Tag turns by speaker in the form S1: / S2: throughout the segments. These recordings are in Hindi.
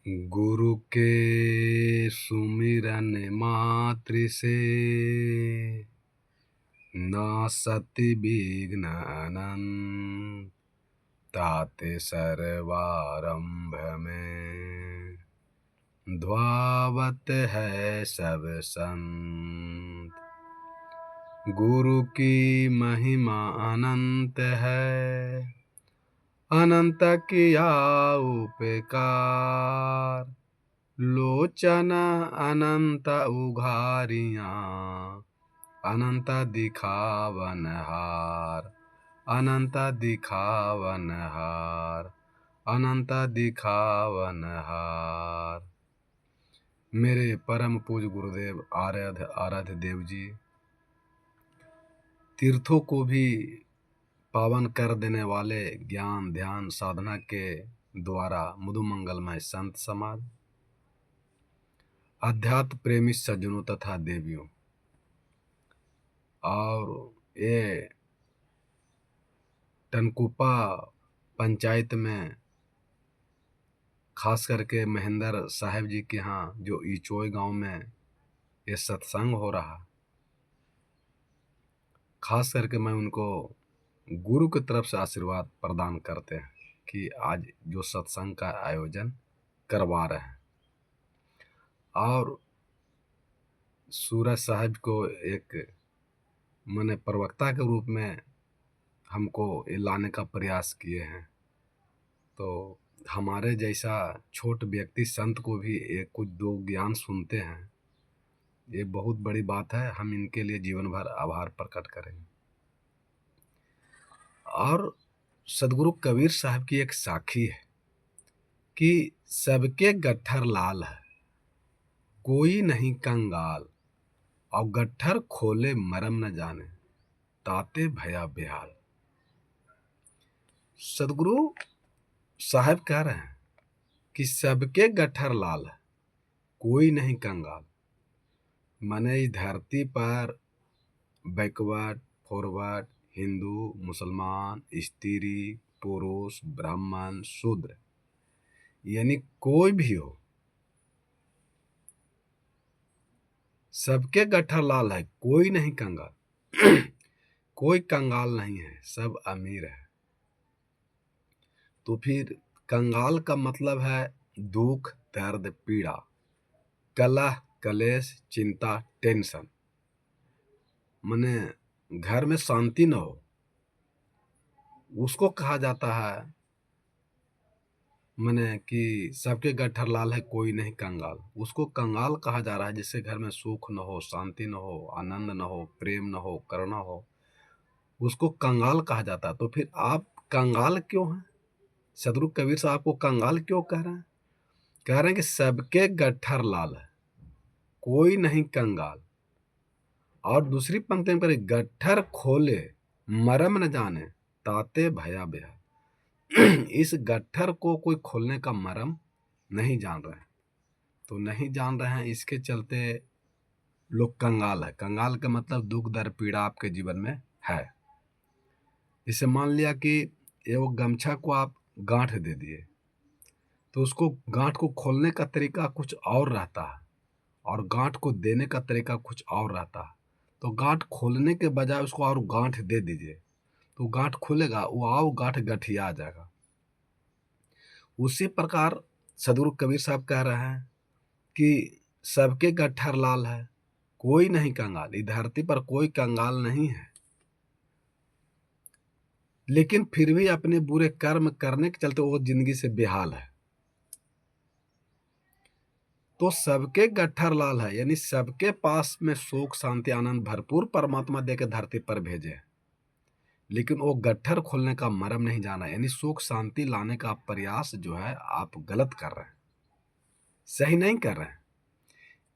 S1: गुरु के सुमिरन मात्र से नासति विघ्न अनंत। ताते सर्वारंभ में ध्वावत है सब संत। गुरु की महिमा अनंत है, अनंत किया उपकार। लोचन अनंत उघारियां, अनंत दिखावन हार। अनंत दिखावन हार, अनंत दिखावन हार। मेरे परम पूज्य गुरुदेव आराध्य देव जी, तीर्थों को भी पावन कर देने वाले ज्ञान ध्यान साधना के द्वारा मधु मंगलमय संत समाज, अध्यात्म प्रेमी सज्जनों तथा देवियों, और ये टनकुपा पंचायत में खास करके महेंद्र साहब जी के यहाँ जो इचोई गांव में ये सत्संग हो रहा, खास करके मैं उनको गुरु की तरफ से आशीर्वाद प्रदान करते हैं कि आज जो सत्संग का आयोजन करवा रहे हैं। और सूरज साहब को एक मैंने प्रवक्ता के रूप में हमको ये लाने का प्रयास किए हैं। तो हमारे जैसा छोट व्यक्ति संत को भी एक कुछ दो ज्ञान सुनते हैं, ये बहुत बड़ी बात है। हम इनके लिए जीवन भर आभार प्रकट करेंगे। और सदगुरु कबीर साहब की एक साखी है कि सबके गट्ठर लाल है, कोई नहीं कंगाल। और गट्ठर खोले मरम न जाने, ताते भया बेहाल। सदगुरु साहब कह रहे हैं कि सबके गट्ठर लाल है, कोई नहीं कंगाल। माने इस धरती पर बैकवर्ड फॉरवर्ड, हिंदू मुसलमान, स्त्री पुरुष, ब्राह्मण शूद्र, यानी कोई भी हो, सबके गट्ठर लाल है, कोई नहीं कंगाल। कोई कंगाल नहीं है, सब अमीर है। तो फिर कंगाल का मतलब है दुख दर्द पीड़ा, कलह कलेश चिंता टेंशन, माने घर में शांति न हो, उसको कहा जाता है। माने कि सबके गट्ठर लाल है, कोई नहीं कंगाल, उसको कंगाल कहा जा रहा है जिससे घर में सुख न हो, शांति न हो, आनंद न हो, प्रेम न हो, करुणा हो, उसको कंगाल कहा जाता है। तो फिर आप कंगाल क्यों हैं? सदगुरु कबीर साहब को कंगाल क्यों कह रहे हैं? कह रहे हैं कि सबके गट्ठर लाल है, कोई नहीं कंगाल। और दूसरी पंक्ति में गट्ठर खोले मरम न जाने, ताते भया बेहा। इस गट्ठर को कोई खोलने का मरम नहीं जान रहे हैं। तो नहीं जान रहे हैं, इसके चलते लोग कंगाल है। कंगाल का मतलब दुख दर्द पीड़ा आपके जीवन में है। इसे मान लिया कि ये वो गमछा को आप गांठ दे दिए, तो उसको गांठ को खोलने का तरीका कुछ और रहता है और गांठ को देने का तरीका कुछ और रहता है। तो गांठ खोलने के बजाय उसको और गांठ दे दीजिए, तो गांठ खुलेगा, वो आओ गांठ गठिया आ जाएगा। उसी प्रकार सदगुरु कबीर साहब कह रहे हैं कि सबके गट्ठर लाल है, कोई नहीं कंगाल। इस धरती पर कोई कंगाल नहीं है, लेकिन फिर भी अपने बुरे कर्म करने के चलते वो जिंदगी से बेहाल है। तो सबके गट्ठर लाल है, यानी सबके पास में सुख शांति आनंद भरपूर परमात्मा देकर धरती पर भेजे, लेकिन वो गट्ठर खोलने का मरम नहीं जाना, यानी सुख शांति लाने का प्रयास जो है आप गलत कर रहे हैं, सही नहीं कर रहे हैं।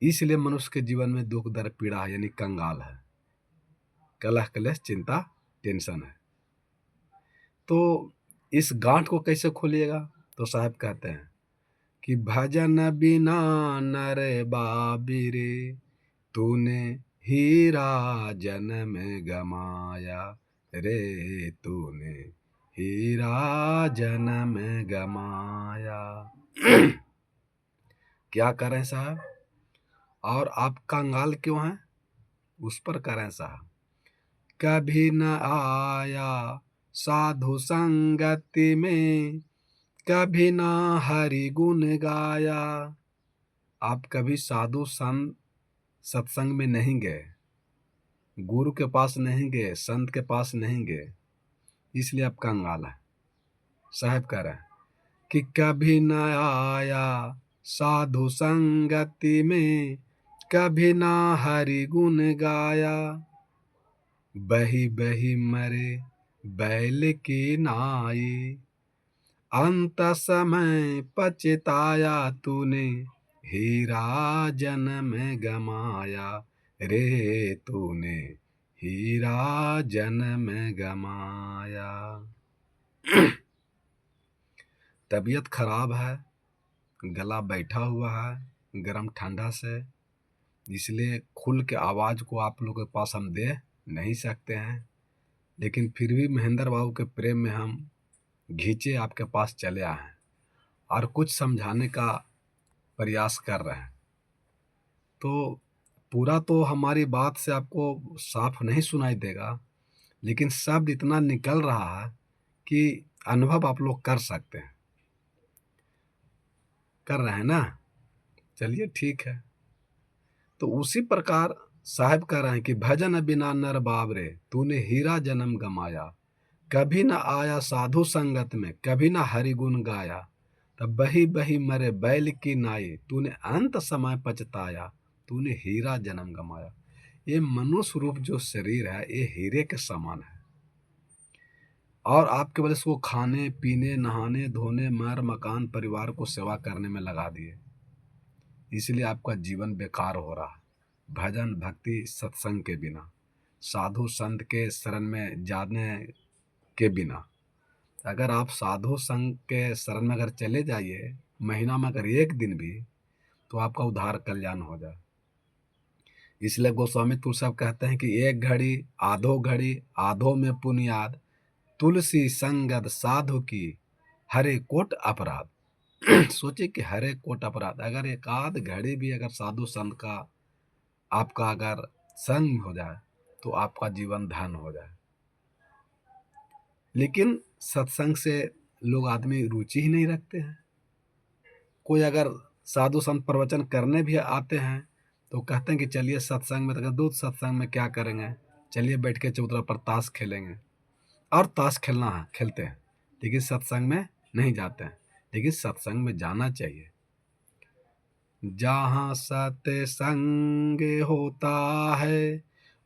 S1: इसलिए मनुष्य के जीवन में दुख दर्द पीड़ा है, यानी कंगाल है, कलह कलेश चिंता टेंशन है। तो इस गांठ को कैसे खोलिएगा? तो साहब कहते हैं कि भजन बिना नर बाबिरे, तूने हीरा जन्म गमाया रे, तूने हीरा जन्म गमाया। क्या करें साहब? और आप कंगाल क्यों हैं? उस पर करें साहब। कभी न आया साधु संगति में, कभी न हरि गुण गाया। आप कभी साधु संत सत्संग में नहीं गए, गुरु के पास नहीं गए, संत के पास नहीं गए, इसलिए आप कंगाल हैं। साहब कह रहे हैं कि कभी न आया साधु संगति में, कभी न हरि गुण गाया। बही बही मरे बैल की नाई, अंत समय पछताया तूने, हीरा जन्म गमाया रे तूने, हीरा जन्म गमाया। तबीयत खराब है, गला बैठा हुआ है गरम ठंडा से, इसलिए खुल के आवाज़ को आप लोगों के पास हम दे नहीं सकते हैं, लेकिन फिर भी महेंद्र बाबू के प्रेम में हम घींचे आपके पास चले आए हैं और कुछ समझाने का प्रयास कर रहे हैं। तो पूरा तो हमारी बात से आपको साफ नहीं सुनाई देगा, लेकिन शब्द इतना निकल रहा है कि अनुभव आप लोग कर सकते हैं। कर रहे हैं ना? चलिए ठीक है। तो उसी प्रकार साहब कह रहे हैं कि भजन बिना नर बाबरे, तूने हीरा जन्म गमाया, कभी न आया साधु संगत में, कभी न हरि गुण गाया। तब बही बही मरे बैल की नाई, तूने अंत समय पछताया, तूने हीरा जन्म गमाया। ये मनुष्य रूप जो शरीर है ये हीरे के समान है, और आप केवल इसको खाने पीने नहाने धोने मर मकान परिवार को सेवा करने में लगा दिए, इसलिए आपका जीवन बेकार हो रहा है। भजन भक्ति सत्संग के बिना, साधु संत के शरण में जाने के बिना, अगर आप साधु संत के शरण में अगर चले जाइए, महीना में अगर एक दिन भी, तो आपका उद्धार कल्याण हो जाए। इसलिए गोस्वामी तुलसी साहब कहते हैं कि एक घड़ी आधो में पुनियाद, तुलसी संगत साधु की हरे कोट अपराध। सोचिए कि हरे कोट अपराध, अगर एक आध घड़ी भी अगर साधु संत का आपका अगर संग हो जाए तो आपका जीवन धन हो जाए। लेकिन सत्संग से लोग आदमी रुचि ही नहीं रखते हैं। कोई अगर साधु संत प्रवचन करने भी आते हैं तो कहते हैं कि चलिए सत्संग में, तो दूध सत्संग में क्या करेंगे, चलिए बैठ के चौतरा पर ताश खेलेंगे, और ताश खेलना है खेलते हैं, लेकिन सत्संग में नहीं जाते हैं। लेकिन सत्संग में जाना चाहिए। जहाँ सत्संग होता है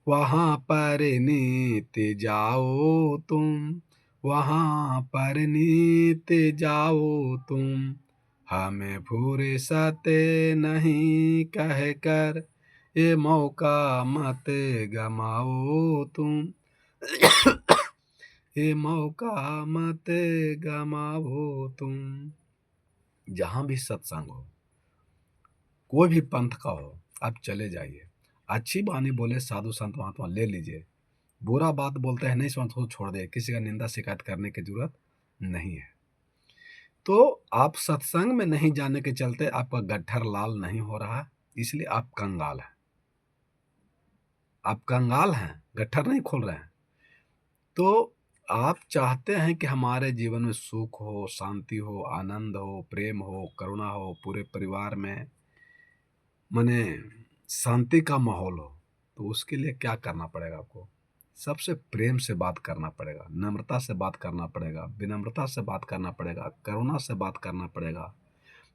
S1: वहाँ पर नीति जाओ तुम, वहाँ पर नीति जाओ तुम, हमें फुर्सत नहीं कह कर ये मौका मत गमाओ तुम, ये मौका मत गमाओ तुम। जहाँ भी सत्संग हो, कोई भी पंथ का हो, आप चले जाइए। अच्छी बानी बोले साधु संत महात्मा ले लीजिए, बुरा बात बोलते हैं नहीं समझ को छोड़ दे, किसी का निंदा शिकायत करने की जरूरत नहीं है। तो आप सत्संग में नहीं जाने के चलते आपका गट्ठर लाल नहीं हो रहा, इसलिए आप कंगाल हैं। आप कंगाल हैं, गट्ठर नहीं खोल रहे हैं। तो आप चाहते हैं कि हमारे जीवन में सुख हो, शांति हो, आनंद हो, प्रेम हो, करुणा हो, पूरे परिवार में माने शांति का माहौल हो, तो उसके लिए क्या करना पड़ेगा आपको? सबसे प्रेम से बात करना पड़ेगा, नम्रता से बात करना पड़ेगा, विनम्रता से बात करना पड़ेगा, करुणा से बात करना पड़ेगा,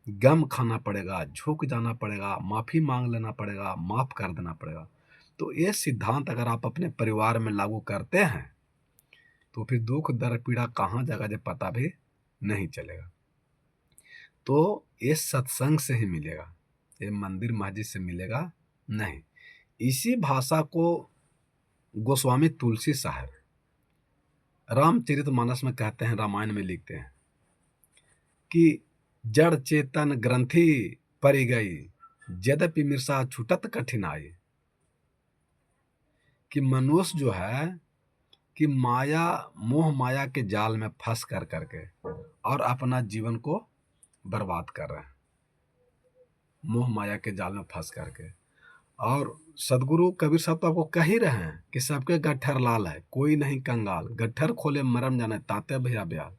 S1: गम खाना पड़ेगा, झुक जाना पड़ेगा, माफ़ी मांग लेना पड़ेगा, माफ़ कर देना पड़ेगा। तो ये सिद्धांत अगर आप अपने परिवार में लागू करते हैं तो फिर दुख दर्द पीड़ा कहाँ जगह जब पता भी नहीं चलेगा। तो ये सत्संग से ही मिलेगा, ये मंदिर मस्जिद से मिलेगा नहीं। इसी भाषा को गोस्वामी तुलसी साहब रामचरितमानस में कहते हैं, रामायण में लिखते हैं कि जड़ चेतन ग्रंथि परि गई, यद्यपि मिर्सा छुटत कठिनाई। कि मनुष्य जो है कि माया मोह माया के जाल में फंस करके और अपना जीवन को बर्बाद कर रहे हैं। मोह माया के जाल में फंस करके। और सदगुरु कबीर साहब तो आपको कह ही रहे हैं कि सबके गट्ठर लाल है, कोई नहीं कंगाल, गट्ठर खोले मरम जाने ताते भैया ब्याल,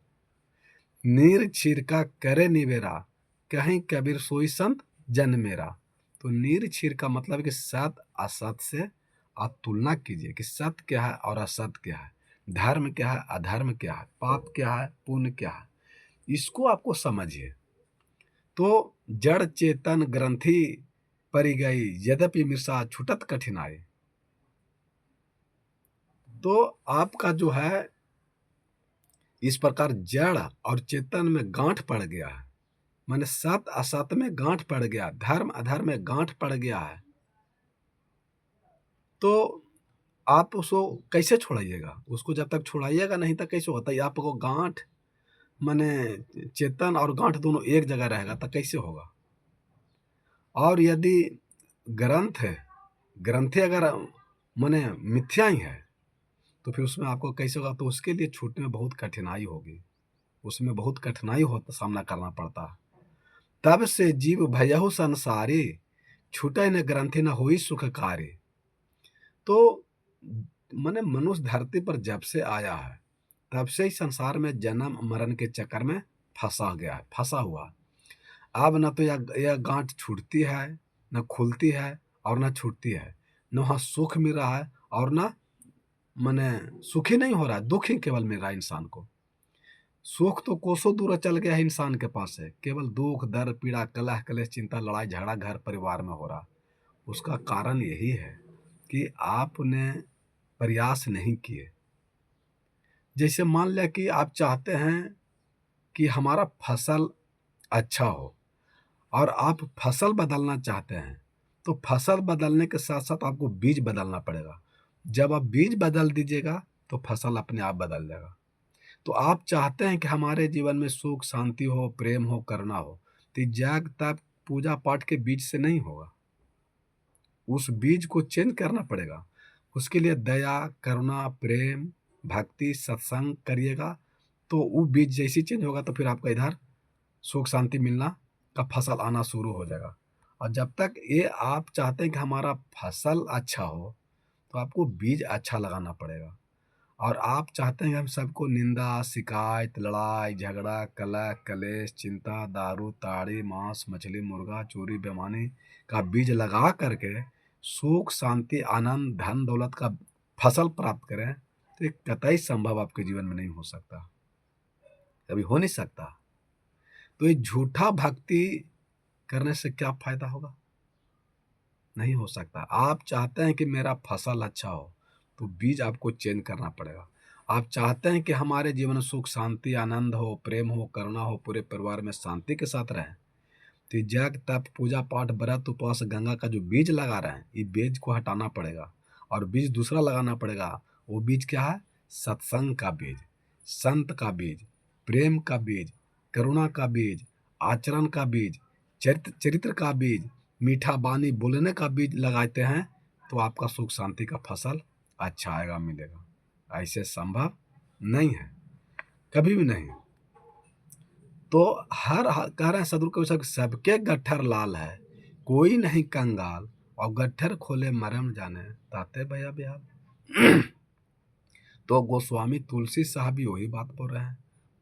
S1: नीर छिरका करे निवेरा, कहीं कबीर सोई संत जन मेरा। तो नीर छिर का मतलब कि सत असत से आप तुलना कीजिए कि सत्य क्या है और असत क्या है, धर्म क्या है अधर्म क्या है, पाप क्या है पुण्य क्या है, इसको आपको समझिए। तो जड़ चेतन ग्रंथि परि गई, यद्यपि मिर्सा छुटत कठिनाई। तो आपका जो है इस प्रकार जड़ और चेतन में गांठ पड़ गया है, माने सत असत में गांठ पड़ गया, धर्म अधर्म में गांठ पड़ गया है। तो आप उसको कैसे छोड़ाइएगा? उसको जब तक छोड़ाइएगा नहीं तो कैसे होता है? आपको गांठ माने चेतन और गांठ दोनों एक जगह रहेगा तो कैसे होगा? और यदि ग्रंथ है, ग्रंथि अगर माने मिथ्या ही है तो फिर उसमें आपको कैसे होगा? तो उसके लिए छूटने में बहुत कठिनाई होगी, उसमें बहुत कठिनाई हो सामना करना पड़ता है। तब से जीव भयहु संसारी, छूटे न ग्रंथि न हुई सुखकारी। तो माने मनुष्य धरती पर जब से आया है तब से ही संसार में जन्म मरण के चक्कर में फंसा गया है, फंसा हुआ। अब न तो यह गांठ छूटती है, न खुलती है और न छूटती है, न वहाँ सुख मिल रहा है और न माने सुखी नहीं हो रहा है, दुख ही केवल मिल रहा है इंसान को। सुख तो कोसों दूर चल गया है इंसान के पास है, केवल दुख दर्द पीड़ा कलह कलेश चिंता लड़ाई झगड़ा घर परिवार में हो रहा। उसका कारण यही है कि आपने प्रयास नहीं किए। जैसे मान लिया कि आप चाहते हैं कि हमारा फसल अच्छा हो और आप फसल बदलना चाहते हैं, तो फसल बदलने के साथ साथ आपको बीज बदलना पड़ेगा। जब आप बीज बदल दीजिएगा तो फसल अपने आप बदल जाएगा। तो आप चाहते हैं कि हमारे जीवन में सुख शांति हो, प्रेम हो, करुणा हो, तो जग तप पूजा पाठ के बीज से नहीं होगा, उस बीज को चेंज करना पड़ेगा। उसके लिए दया करुणा प्रेम भक्ति सत्संग करिएगा, तो वो बीज जैसे चेंज होगा तो फिर आपका इधर सुख शांति मिलना का फसल आना शुरू हो जाएगा। और जब तक ये आप चाहते हैं कि हमारा फसल अच्छा हो तो आपको बीज अच्छा लगाना पड़ेगा। और आप चाहते हैं कि हम सबको निंदा शिकायत लड़ाई झगड़ा कलह कलेश चिंता दारू ताड़ी मांस मछली मुर्गा चोरी बेईमानी का बीज लगा करके सुख शांति आनंद धन दौलत का फसल प्राप्त करें, तो ये कतई संभव आपके जीवन में नहीं हो सकता, कभी हो नहीं सकता। तो ये झूठा भक्ति करने से क्या फायदा होगा? नहीं हो सकता। आप चाहते हैं कि मेरा फसल अच्छा हो तो बीज आपको चेंज करना पड़ेगा। आप चाहते हैं कि हमारे जीवन में सुख शांति आनंद हो प्रेम हो करुणा हो पूरे परिवार में शांति के साथ रहें, तो जग तप पूजा पाठ व्रत उपवास गंगा का जो बीज लगा रहे हैं ये बीज को हटाना पड़ेगा और बीज दूसरा लगाना पड़ेगा। वो बीज क्या है? सत्संग का बीज, संत का बीज, प्रेम का बीज, करुणा का बीज, आचरण का बीज, चरित्र का बीज, मीठा बानी बोलने का बीज लगाते हैं तो आपका सुख शांति का फसल अच्छा आएगा मिलेगा। ऐसे संभव नहीं है, कभी भी नहीं। तो कह रहे हैं सदगुरु कबीर साहब, सबके गट्ठर लाल है कोई नहीं कंगाल, और गट्ठर खोले मरम जाने ताते भैया ब्याल। तो गोस्वामी तुलसी साहब भी वही बात बोल रहे हैं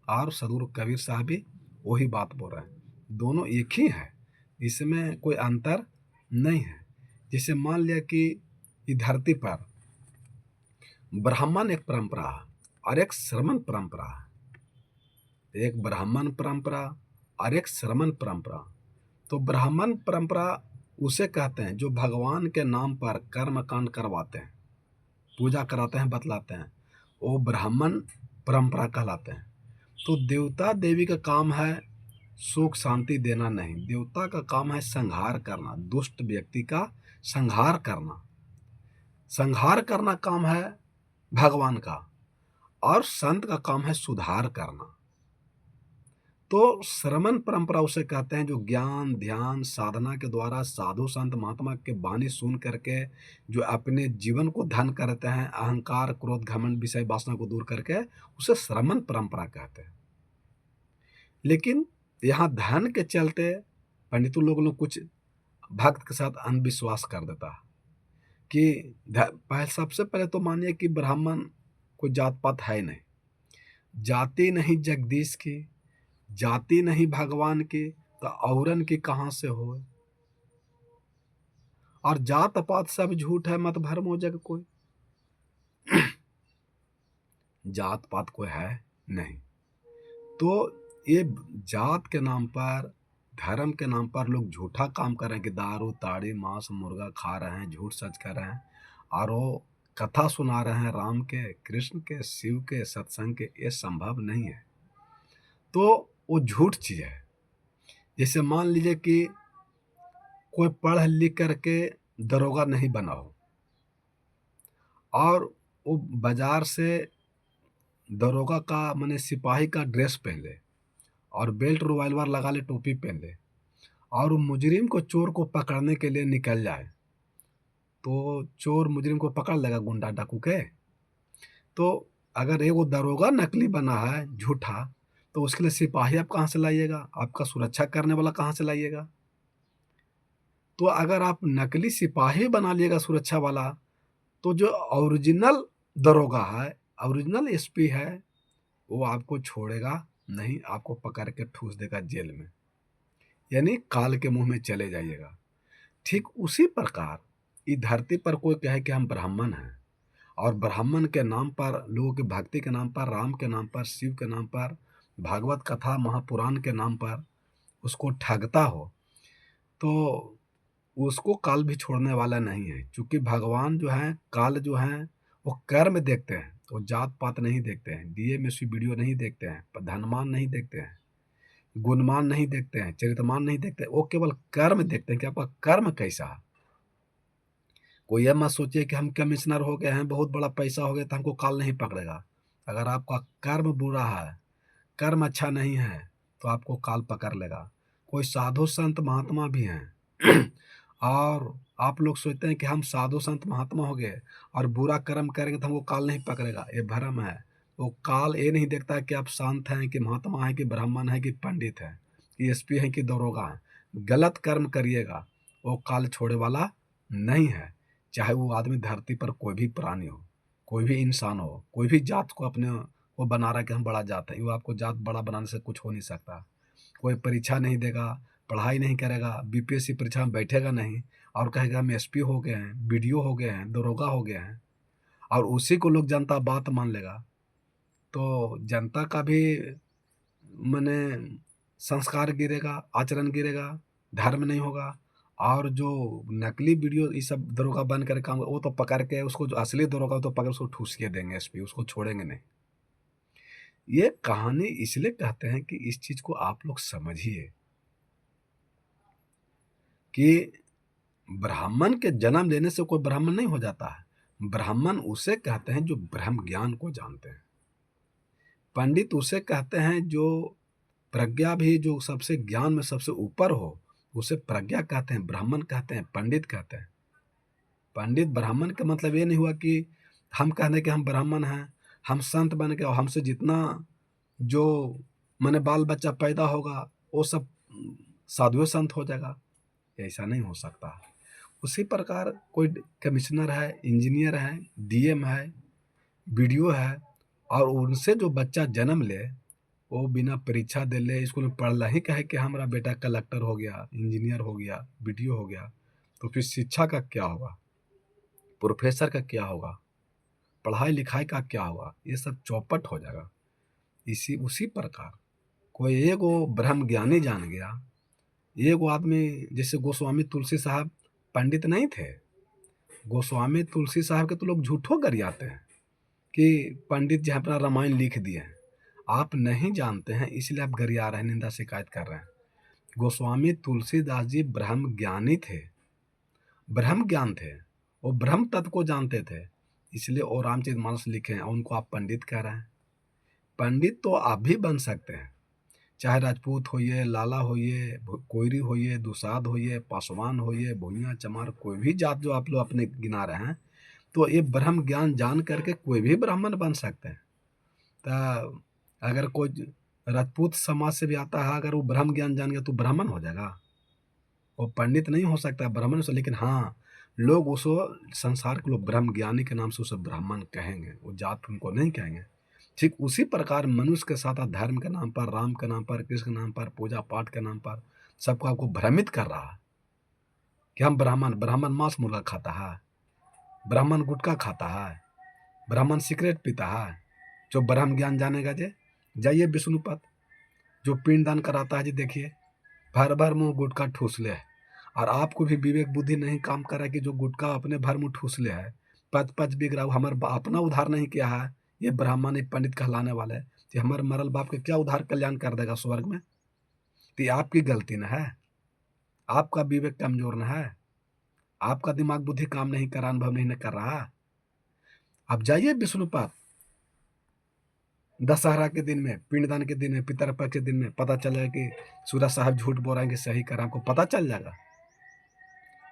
S1: और सदगुरु कबीर साहब भी वही बात बोल रहे हैं, दोनों एक ही है, इसमें कोई अंतर नहीं है। जैसे मान लिया कि इस धरती पर ब्राह्मण एक परंपरा है और एक श्रमण परंपरा है, एक ब्राह्मण परंपरा और एक श्रमण परंपरा। तो ब्राह्मण परंपरा उसे कहते हैं जो भगवान के नाम पर कर्म कांड करवाते हैं, पूजा कराते हैं बतलाते हैं, वो ब्राह्मण परंपरा कहलाते हैं। तो देवता देवी का काम है सुख शांति देना नहीं, देवता का काम है संहार करना, दुष्ट व्यक्ति का संहार करना। संहार करना काम है भगवान का और संत का काम है सुधार करना। तो श्रमण परंपरा उसे कहते हैं जो ज्ञान ध्यान साधना के द्वारा साधु संत महात्मा के वाणी सुन करके जो अपने जीवन को धन करते हैं, अहंकार क्रोध घमंड विषय वासना को दूर करके, उसे श्रमण परंपरा कहते हैं। लेकिन यहाँ धन के चलते पंडितों लोग कुछ भक्त के साथ अंधविश्वास कर देता है कि सबसे पहले तो मानिए कि ब्राह्मण कोई जात पात है नहीं, जाति नहीं जगदीश की, जाति नहीं भगवान की, तो औरन की कहाँ से हो। और जात पात सब झूठ है, मत भरम हो जग कोई। जात पात कोई है नहीं। तो ये जात के नाम पर, धर्म के नाम पर लोग झूठा काम कर रहे हैं कि दारू ताड़ी मांस मुर्गा खा रहे हैं, झूठ सच कर रहे हैं, और वो कथा सुना रहे हैं राम के, कृष्ण के, शिव के, सत्संग के। ये संभव नहीं है। तो वो झूठ चीज है। जैसे मान लीजिए कि कोई पढ़ लिख करके दरोगा नहीं बना हो और वो बाजार से दरोगा का माने सिपाही का ड्रेस पहन ले और बेल्ट रिवॉल्वर लगा ले, टोपी पहन ले, और वो मुजरिम को, चोर को पकड़ने के लिए निकल जाए, तो चोर मुजरिम को पकड़ लेगा, गुंडा डाकू के। तो अगर एक वो दरोगा नकली बना है, झूठा, तो उसके लिए सिपाही आप कहाँ से लाइएगा, आपका सुरक्षा करने वाला कहाँ से लाइएगा। तो अगर आप नकली सिपाही बना लिएगा सुरक्षा वाला, तो जो ओरिजिनल दरोगा है, ओरिजिनल एसपी है, वो आपको छोड़ेगा नहीं, आपको पकड़ के ठूस देगा जेल में, यानी काल के मुंह में चले जाइएगा। ठीक उसी प्रकार इस धरती पर कोई कहे कि हम ब्राह्मण हैं, और ब्राह्मण के नाम पर, लोगों की भक्ति के नाम पर, राम के नाम पर, शिव के नाम पर, भागवत कथा महापुराण के नाम पर उसको ठगता हो, तो उसको काल भी छोड़ने वाला नहीं है। क्योंकि भगवान जो है, काल जो है, वो कर्म देखते हैं, वो जात पात नहीं देखते हैं, डीएमएसपी वीडियो नहीं देखते हैं, धनमान नहीं देखते हैं, गुणमान नहीं देखते हैं, चरितमान नहीं देखते हैं, वो केवल कर्म देखते हैं कि आपका कर्म कैसा है। कोई यह मत सोचिए कि हम कमिश्नर हो गए हैं, बहुत बड़ा पैसा हो गया तो हमको काल नहीं पकड़ेगा। अगर आपका कर्म बुरा है, कर्म अच्छा नहीं है, तो आपको काल पकड़ लेगा। कोई साधु संत महात्मा भी हैं और आप लोग सोचते हैं कि हम साधु संत महात्मा हो गए और बुरा कर्म करेंगे तो हमको काल नहीं पकड़ेगा, ये भ्रम है। वो काल ये नहीं देखता कि आप शांत हैं कि महात्मा हैं कि ब्राह्मण हैं कि पंडित हैं कि एसपी हैं कि दरोगा हैं। गलत कर्म करिएगा, वो काल छोड़े वाला नहीं है। चाहे वो आदमी धरती पर कोई भी प्राणी हो, कोई भी इंसान हो, कोई भी जात को अपने वो बना रहा है कि हम बड़ा जात है, वो आपको जात बड़ा बनाने से कुछ हो नहीं सकता। कोई परीक्षा नहीं देगा, पढ़ाई नहीं करेगा, बीपीएससी परीक्षा में बैठेगा नहीं और कहेगा हम एसपी हो गए हैं, बीडीओ हो गए हैं, दरोगा हो गए हैं, और उसी को लोग जनता बात मान लेगा, तो जनता का भी माने संस्कार गिरेगा, आचरण गिरेगा, धर्म नहीं होगा। और जो नकली वीडियो ये सब दरोगा बन कर काम, वो तो पकड़ के उसको, जो असली दरोगा तो पकड़ उसको ठूस के देंगे एसपी, उसको छोड़ेंगे नहीं। ये कहानी इसलिए कहते हैं कि इस चीज को आप लोग समझिए कि ब्राह्मण के जन्म लेने से कोई ब्राह्मण नहीं हो जाता है। ब्राह्मण उसे कहते हैं जो ब्रह्म ज्ञान को जानते हैं। पंडित उसे कहते हैं जो प्रज्ञा भी, जो सबसे ज्ञान में सबसे ऊपर हो, उसे प्रज्ञा कहते हैं, ब्राह्मण कहते हैं, पंडित कहते हैं। पंडित ब्राह्मण का मतलब ये नहीं हुआ कि हम कहने के हम ब्राह्मण हैं, हम संत बन के और हमसे जितना जो माने बाल बच्चा पैदा होगा वो सब साधुए संत हो जाएगा, ऐसा नहीं हो सकता। उसी प्रकार कोई कमिश्नर है, इंजीनियर है, डीएम है, बीडीओ है, और उनसे जो बच्चा जन्म ले, वो बिना परीक्षा दे ले, स्कूल में पढ़ ही कहे कि हमारा बेटा कलेक्टर हो गया, इंजीनियर हो गया, बीडीओ हो गया, तो फिर शिक्षा का क्या होगा, प्रोफेसर का क्या होगा, पढ़ाई लिखाई का क्या होगा, ये सब चौपट हो जाएगा। इसी उसी प्रकार कोई एक वो ब्रह्म ज्ञानी जान गया, एक वो आदमी, जैसे गोस्वामी तुलसी साहब पंडित नहीं थे, गोस्वामी तुलसी साहब के तो लोग झूठो गरियाते हैं कि पंडित जी अपना रामायण लिख दिए हैं। आप नहीं जानते हैं इसलिए आप गरिया रहे हैं, निंदा शिकायत कर रहे हैं। गोस्वामी तुलसीदास जी ब्रह्म ज्ञानी थे, ब्रह्म ज्ञान थे, वो ब्रह्म तत्व को जानते थे, इसलिए वो रामचरितमानस लिखे हैं, और उनको आप पंडित कह रहे हैं। पंडित तो आप भी बन सकते हैं, चाहे राजपूत होइए, लाला होइए, कोयरी होइए, दुसाध होइए, पासवान होइए, भुइयाँ चमार, कोई भी जात जो आप लोग अपने गिना रहे हैं, तो ये ब्रह्म ज्ञान जान करके कोई भी ब्राह्मण बन सकते हैं। तो अगर कोई राजपूत समाज से भी आता है, अगर वो ब्रह्म ज्ञान जान गया तो ब्राह्मण हो जाएगा। वो पंडित नहीं हो सकता, ब्राह्मण से, लेकिन हाँ, लोग उसको, संसार के लोग ब्रह्म ज्ञानी के नाम से उसे ब्राह्मण कहेंगे, वो जात उनको नहीं कहेंगे। ठीक उसी प्रकार मनुष्य के साथ धर्म के नाम पर, राम के नाम पर, कृष्ण के नाम पर, पूजा पाठ के नाम पर सबको आपको भ्रमित कर रहा है कि हम ब्राह्मण, ब्राह्मण मांस मुर्गा खाता है, ब्राह्मण गुटखा खाता है, ब्राह्मण सिगरेट पीता है। जो ब्रह्म ज्ञान जानेगा जे जाइए विष्णुपद, जो पिंडदान कराता है जी, देखिए भर भर मुंह गुटखा ठूस ले है। और आपको भी विवेक बुद्धि नहीं काम कर रहा है कि जो गुटखा अपने भर मुंह ठूस ले है, पच पच बिक रहा, हमारे अपना उद्धार नहीं किया है, ये ब्राह्मण एक पंडित कहलाने वाले हैं कि हमारे मरल बाप के क्या उद्धार कल्याण कर देगा स्वर्ग में। तो ये आपकी गलती न है, आपका विवेक कमजोर न है, आपका दिमाग बुद्धि काम नहीं कर रहा, अनुभव नहीं न कर रहा। आप जाइए विष्णुपद, दशहरा के दिन में, पिंडदान के दिन में, पितरपक्ष के दिन में पता चलेगा कि सूरज साहब झूठ बोल रहे हैं कि सही कर, हमको पता चल जाएगा।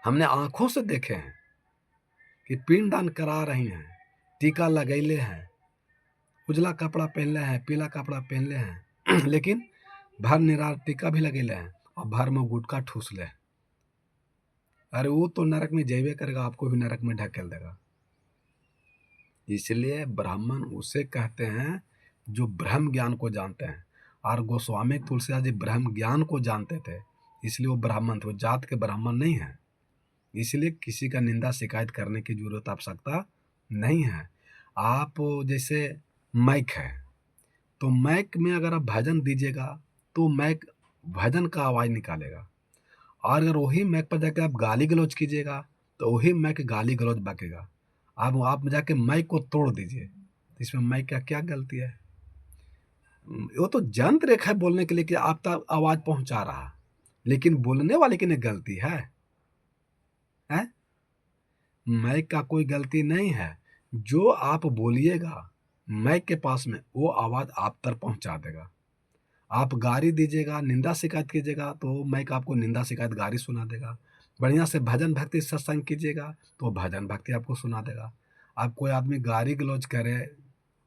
S1: हमने आंखों से देखे हैं कि पिंडदान करा रही हैं, टीका लगैले हैं, उजला कपड़ा पहनले हैं, पीला कपड़ा पहनले हैं लेकिन भर निरार टीका भी लगैले हैं और भर में गुटखा ठूस ले। अरे वो तो नरक में जैवे करेगा, आपको भी नरक में ढकेल देगा। इसलिए ब्राह्मण उसे कहते हैं जो ब्रह्म ज्ञान को जानते हैं, और गोस्वामी तुलसीदास जी ब्रह्म ज्ञान को जानते थे, इसलिए वो ब्राह्मण थे, वो जात के ब्राह्मण नहीं है। इसलिए किसी का निंदा शिकायत करने की जरूरत, आवश्यकता नहीं है। आप जैसे माइक है, तो माइक में अगर आप भजन दीजिएगा तो माइक भजन का आवाज़ निकालेगा, और अगर वही माइक पर जाकर आप गाली गलौज कीजिएगा तो वही माइक गाली गलौज बकेगा। आप जाके माइक को तोड़ दीजिए, तो इसमें माइक का क्या गलती है? वो तो यंत्र एक है बोलने के लिए कि आप तक आवाज़ पहुंचा रहा, लेकिन बोलने वाले की नहीं गलती है, है? माइक का कोई गलती नहीं है। जो आप बोलिएगा माइक के पास में, वो आवाज़ आप तक पहुंचा देगा। आप गाली दीजिएगा, निंदा शिकायत कीजिएगा तो माइक आपको निंदा शिकायत गाली सुना देगा। बढ़िया से भजन भक्ति सत्संग कीजिएगा तो भजन भक्ति आपको सुना देगा। आप कोई आदमी गाली गलौज करे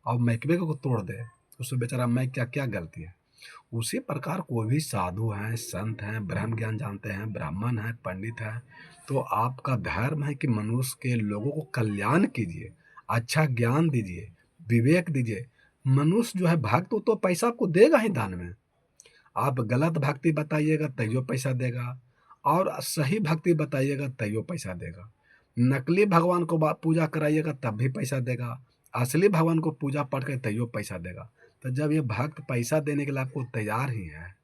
S1: और माइक को तोड़ दे, उसमें बेचारा माइक क्या क्या गलती है? उसी प्रकार कोई भी साधु हैं, संत हैं, ब्रह्म ज्ञान जानते हैं, ब्राह्मण हैं, पंडित हैं, तो आपका धर्म है कि मनुष्य के लोगों को कल्याण कीजिए, अच्छा ज्ञान दीजिए, विवेक दीजिए। मनुष्य जो है भक्त, तो पैसा आपको देगा ही दान में। आप गलत भक्ति बताइएगा तैयो पैसा देगा, और सही भक्ति बताइएगा तैयो पैसा देगा। नकली भगवान को पूजा कराइएगा तब भी पैसा देगा, असली भगवान को पूजा पाठ कर तैयो पैसा देगा। तो जब ये भक्त पैसा देने के लिए आपको तैयार ही है,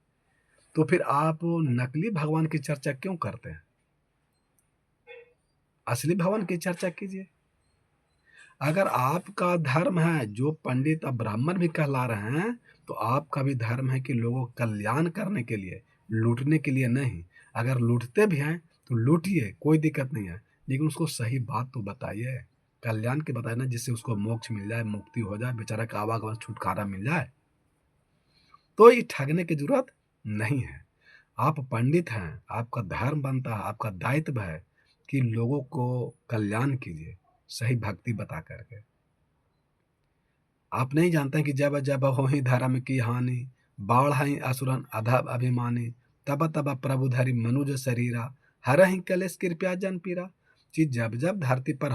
S1: तो फिर आप नकली भगवान की चर्चा क्यों करते हैं? असली भगवान की चर्चा कीजिए। अगर आपका धर्म है, जो पंडित अब ब्राह्मण भी कहला रहे हैं, तो आपका भी धर्म है कि लोगों का कल्याण करने के लिए, लूटने के लिए नहीं। अगर लूटते भी हैं तो लूटिए, कोई दिक्कत नहीं है, लेकिन उसको सही बात तो बताइए, कल्याण के बताइए ना, जिससे उसको मोक्ष मिल जाए, मुक्ति हो जाए, बेचारा का आवागमन छुटकारा मिल जाए। तो ये ठगने की जरूरत नहीं है। आप पंडित हैं, आपका धर्म बनता है, आपका दायित्व है कि लोगों को कल्याण कीजिए, सही भक्ति बता करके। आप नहीं जानते कि जब जब होहि धर्म की हानि, बाढ़हि असुरन अधम अभिमानी, तब तब प्रभु धरि मनुज शरीरा, हरहि कलेश कृपया जन पीरा। कि जब जब धरती पर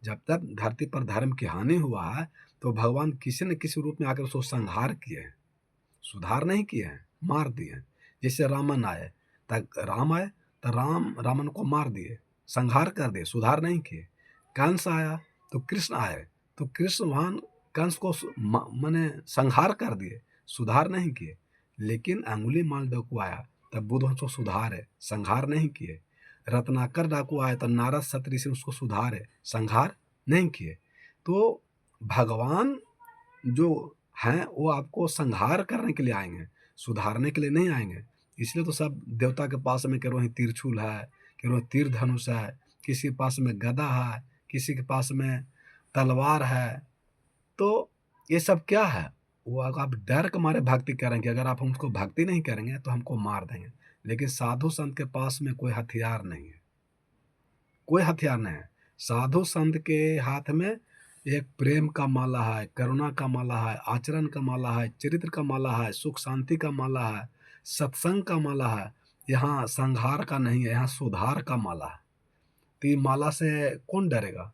S1: जब तक धरती पर धर्म की हानि हुआ है, तो भगवान किसी न किसी रूप में आकर उसको संहार किए हैं, सुधार नहीं किए हैं, मार दिए हैं। जैसे रामन आए, तब राम आए तो रावण को मार दिए, संहार कर दिए, सुधार नहीं किए। कंस आया तो कृष्ण आए, तो कृष्ण वहां कंस को माने संहार कर दिए, सुधार नहीं किए। लेकिन अंगुली माल डाकू आया तब बुद्ध उसको सुधारे, संहार नहीं किए। रत्नाकर डाकू आए तो नारद सत्री से उसको सुधारे, संहार नहीं किए। तो भगवान जो हैं वो आपको संहार करने के लिए आएंगे, सुधारने के लिए नहीं आएंगे। इसलिए तो सब देवता के पास में करो तिरछुल है, करो तीर धनुष है, किसी के पास में गदा है, किसी के पास में तलवार है। तो ये सब क्या है? वो आप डर के मारे भक्ति करेंगे, अगर आप हमको भक्ति नहीं करेंगे तो हमको मार देंगे। लेकिन साधु संत के पास में कोई हथियार नहीं है, कोई हथियार नहीं है। साधु संत के हाथ में एक प्रेम का माला है, करुणा का माला है, आचरण का माला है, चरित्र का माला है, सुख शांति का माला है, सत्संग का माला है। यहाँ संहार का नहीं है, यहाँ सुधार का माला है। तो ये माला से कौन डरेगा?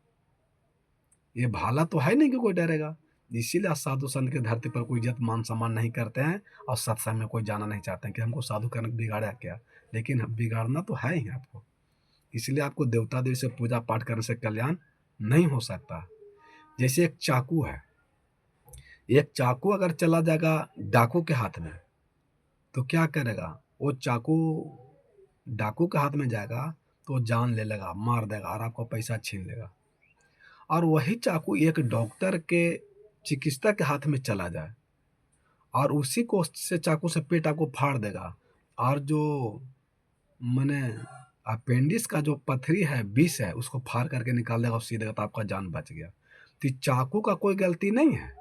S1: ये भाला तो है नहीं कि कोई डरेगा। इसीलिए साधु संत की धरती पर कोई इज्जत मान सम्मान नहीं करते हैं और सत्संग में कोई जाना नहीं चाहते हैं कि हमको साधु करके बिगाड़ा क्या। लेकिन बिगाड़ना तो है ही आपको। इसलिए आपको देवता देवी से पूजा पाठ करने से कल्याण नहीं हो सकता। जैसे एक चाकू है, एक चाकू अगर चला जाएगा डाकू के हाथ में तो क्या करेगा? वो चाकू डाकू के हाथ में जाएगा तो जान ले लेगा, मार देगा और आपका पैसा छीन लेगा। और वही चाकू एक डॉक्टर के चिकित्सक के हाथ में चला जाए और उसी को से चाकू से पेट आपको फाड़ देगा और जो मैंने अपेंडिक्स का जो पथरी है, विष है, उसको फाड़ करके निकाल देगा और सी देगा तो आपका जान बच गया। तो चाकू का कोई गलती नहीं है।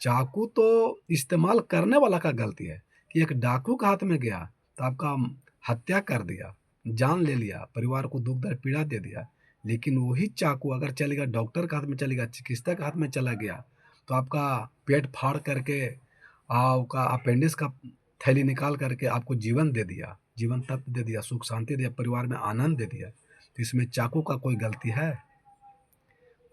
S1: चाकू तो इस्तेमाल करने वाला का गलती है कि एक डाकू के हाथ में गया तो आपका हत्या कर दिया, जान ले लिया, परिवार को दुख दर्द पीड़ा दे दिया। लेकिन वही चाकू अगर चलेगा डॉक्टर के हाथ में, चलेगा चिकित्सक के हाथ में चला गया तो आपका पेट फाड़ करके आपका अपेंडिक्स का थैली निकाल करके आपको जीवन दे दिया, जीवन तत्व दे दिया, सुख शांति दिया, परिवार में आनंद दे दिया। तो इसमें चाकू का कोई गलती है?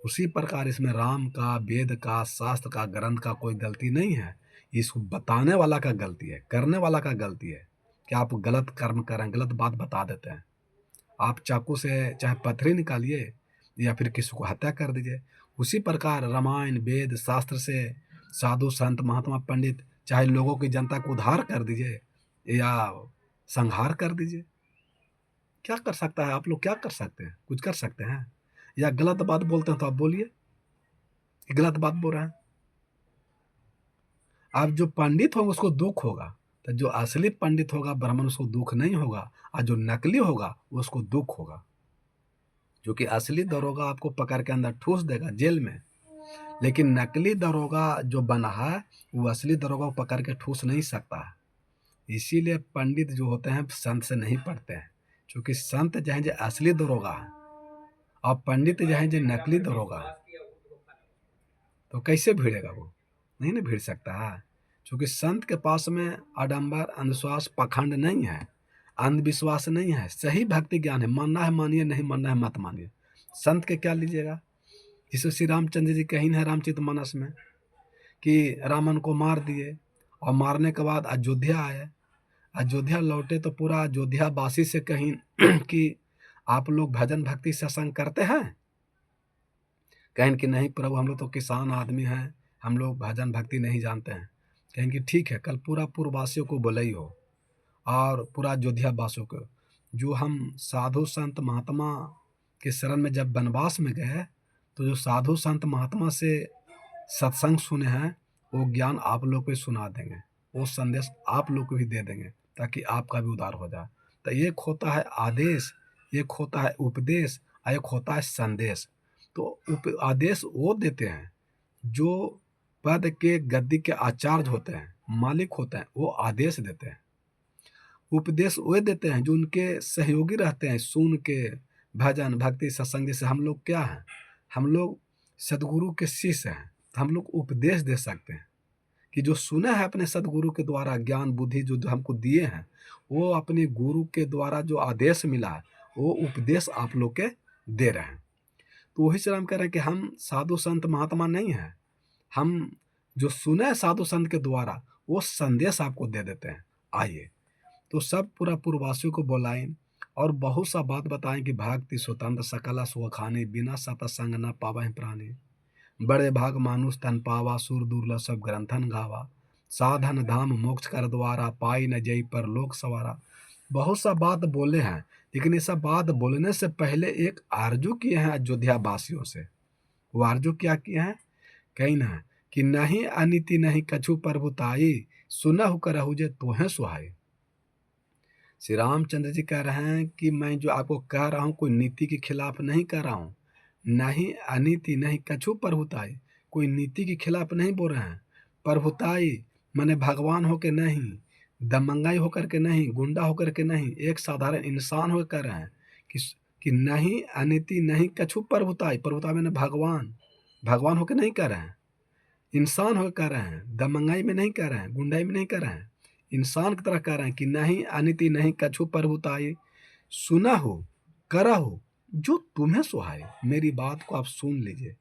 S1: उसी प्रकार इसमें राम का, वेद का, शास्त्र का, ग्रंथ का कोई गलती नहीं है। इसको बताने वाला का गलती है, करने वाला का गलती है कि आप गलत कर्म करें, गलत बात बता देते हैं। आप चाकू से चाहे पथरी निकालिए या फिर किसी को हत्या कर दीजिए। उसी प्रकार रामायण, वेद, शास्त्र से साधु संत महात्मा पंडित चाहे लोगों की जनता को उद्धार कर दीजिए या संहार कर दीजिए। क्या कर सकता है? आप लोग क्या कर सकते हैं? कुछ कर सकते हैं? या गलत बात बोलते हैं तो आप बोलिए कि गलत बात बोल रहे हैं। आप जो पंडित होंगे उसको दुख होगा, तो जो असली पंडित होगा ब्राह्मण उसको दुख नहीं होगा, और जो नकली होगा उसको दुख होगा। जो कि असली दरोगा आपको पकड़ के अंदर ठूस देगा जेल में, लेकिन नकली दरोगा जो बना है वो असली दरोगा को पकड़ के ठूस नहीं सकता है। इसीलिए पंडित जो होते हैं संत से नहीं पढ़ते हैं, क्योंकि संत जो है जो असली दरोगा है और पंडित जो है जो नकली दरोगा है, तो कैसे भिड़ेगा वो? नहीं ना भिड़ सकता है। क्योंकि संत के पास में आडंबर, अंधविश्वास, पाखंड नहीं है, अंधविश्वास नहीं है, सही भक्ति ज्ञान है। मानना है मानिए, नहीं मानना है मत मानिए। संत के क्या लीजिएगा? जिसे श्री रामचंद्र जी कहीं है रामचरितमानस में कि रावण को मार दिए और मारने के बाद अयोध्या आए, अयोध्या लौटे तो पूरा अयोध्या वासी से कहीं कि आप लोग भजन भक्ति सत्संग करते हैं? कहें कि नहीं प्रभु, हम लोग तो किसान आदमी हैं, हम लोग भजन भक्ति नहीं जानते हैं। कहें कि ठीक है, कल पूरा पूर्ववासियों को बोले ही हो और पूरा अयोध्या वासियों को, जो हम साधु संत महात्मा के शरण में जब वनवास में गए तो जो साधु संत महात्मा से सत्संग सुने हैं वो ज्ञान आप लोग को सुना देंगे, वो संदेश आप लोग को भी दे देंगे ताकि आपका भी उद्धार हो जाए। तो एक होता है आदेश, एक होता है उपदेश और एक होता है संदेश। तो आदेश वो देते हैं जो पद के गद्दी के आचार्य होते हैं, मालिक होते हैं, वो आदेश देते हैं। उपदेश वो देते हैं जो उनके सहयोगी रहते हैं, सुन के भजन भक्ति सत्संग। जैसे हम लोग क्या हैं, हम लोग सदगुरु के शिष्य हैं, तो हम लोग उपदेश दे सकते हैं कि जो सुना है अपने सदगुरु के द्वारा, ज्ञान बुद्धि जो हमको दिए हैं, वो अपने गुरु के द्वारा जो आदेश मिला है वो उपदेश आप लोग के दे रहे हैं। तो वही से हम कह रहे हैं कि हम साधु संत महात्मा नहीं हैं, हम जो सुने हैं साधु संत के द्वारा वो संदेश आपको दे देते हैं। आइए तो सब पूरा पूर्ववासियों को बुलाएं और बहुत सा बात बताएं कि भक्ति स्वतंत्र सकला सुखानी, बिना सतसंग न पावहि प्राणी। बड़े भाग मानुष तन पावा, सुर दुर्लभ सब ग्रंथन गावा। साधन धाम मोक्ष कर द्वारा, पाई न जई पर लोक सवारा। बहुत सा बात बोले हैं, लेकिन ये सब बात बोलने से पहले एक आरजू किए हैं अयोध्या वासियों से। वो आरजू क्या किए हैं? कहीं ना कि नहीं अनिति नहीं कछु प्रभुताई, सुनहु करहु जे तोहें सुहाई। श्री रामचंद्र जी कह रहे हैं कि मैं जो आपको कह रहा हूँ कोई नीति के खिलाफ नहीं कह रहा हूँ, नहीं अनीति नहीं कछु प्रभुताई, कोई नीति के खिलाफ नहीं बोल रहे हैं। प्रभुताई माने भगवान होकर नहीं, दमंगाई होकर के नहीं, गुंडा होकर के नहीं, एक साधारण इंसान होकर कह रहे हैं कि नहीं अनीति नहीं कछु प्रभुताई। प्रभुताई माने भगवान, भगवान होकर नहीं कह रहे हैं, इंसान होकर कह रहे हैं, दमंगाई में नहीं कह रहे हैं, गुंडाई में नहीं कह रहे हैं, इंसान की तरह कह रहे हैं कि नहीं अनिति नहीं कछु प्रभुताई, सुना हो करा हो जो तुम्हें सुहाए। मेरी बात को आप सुन लीजिए,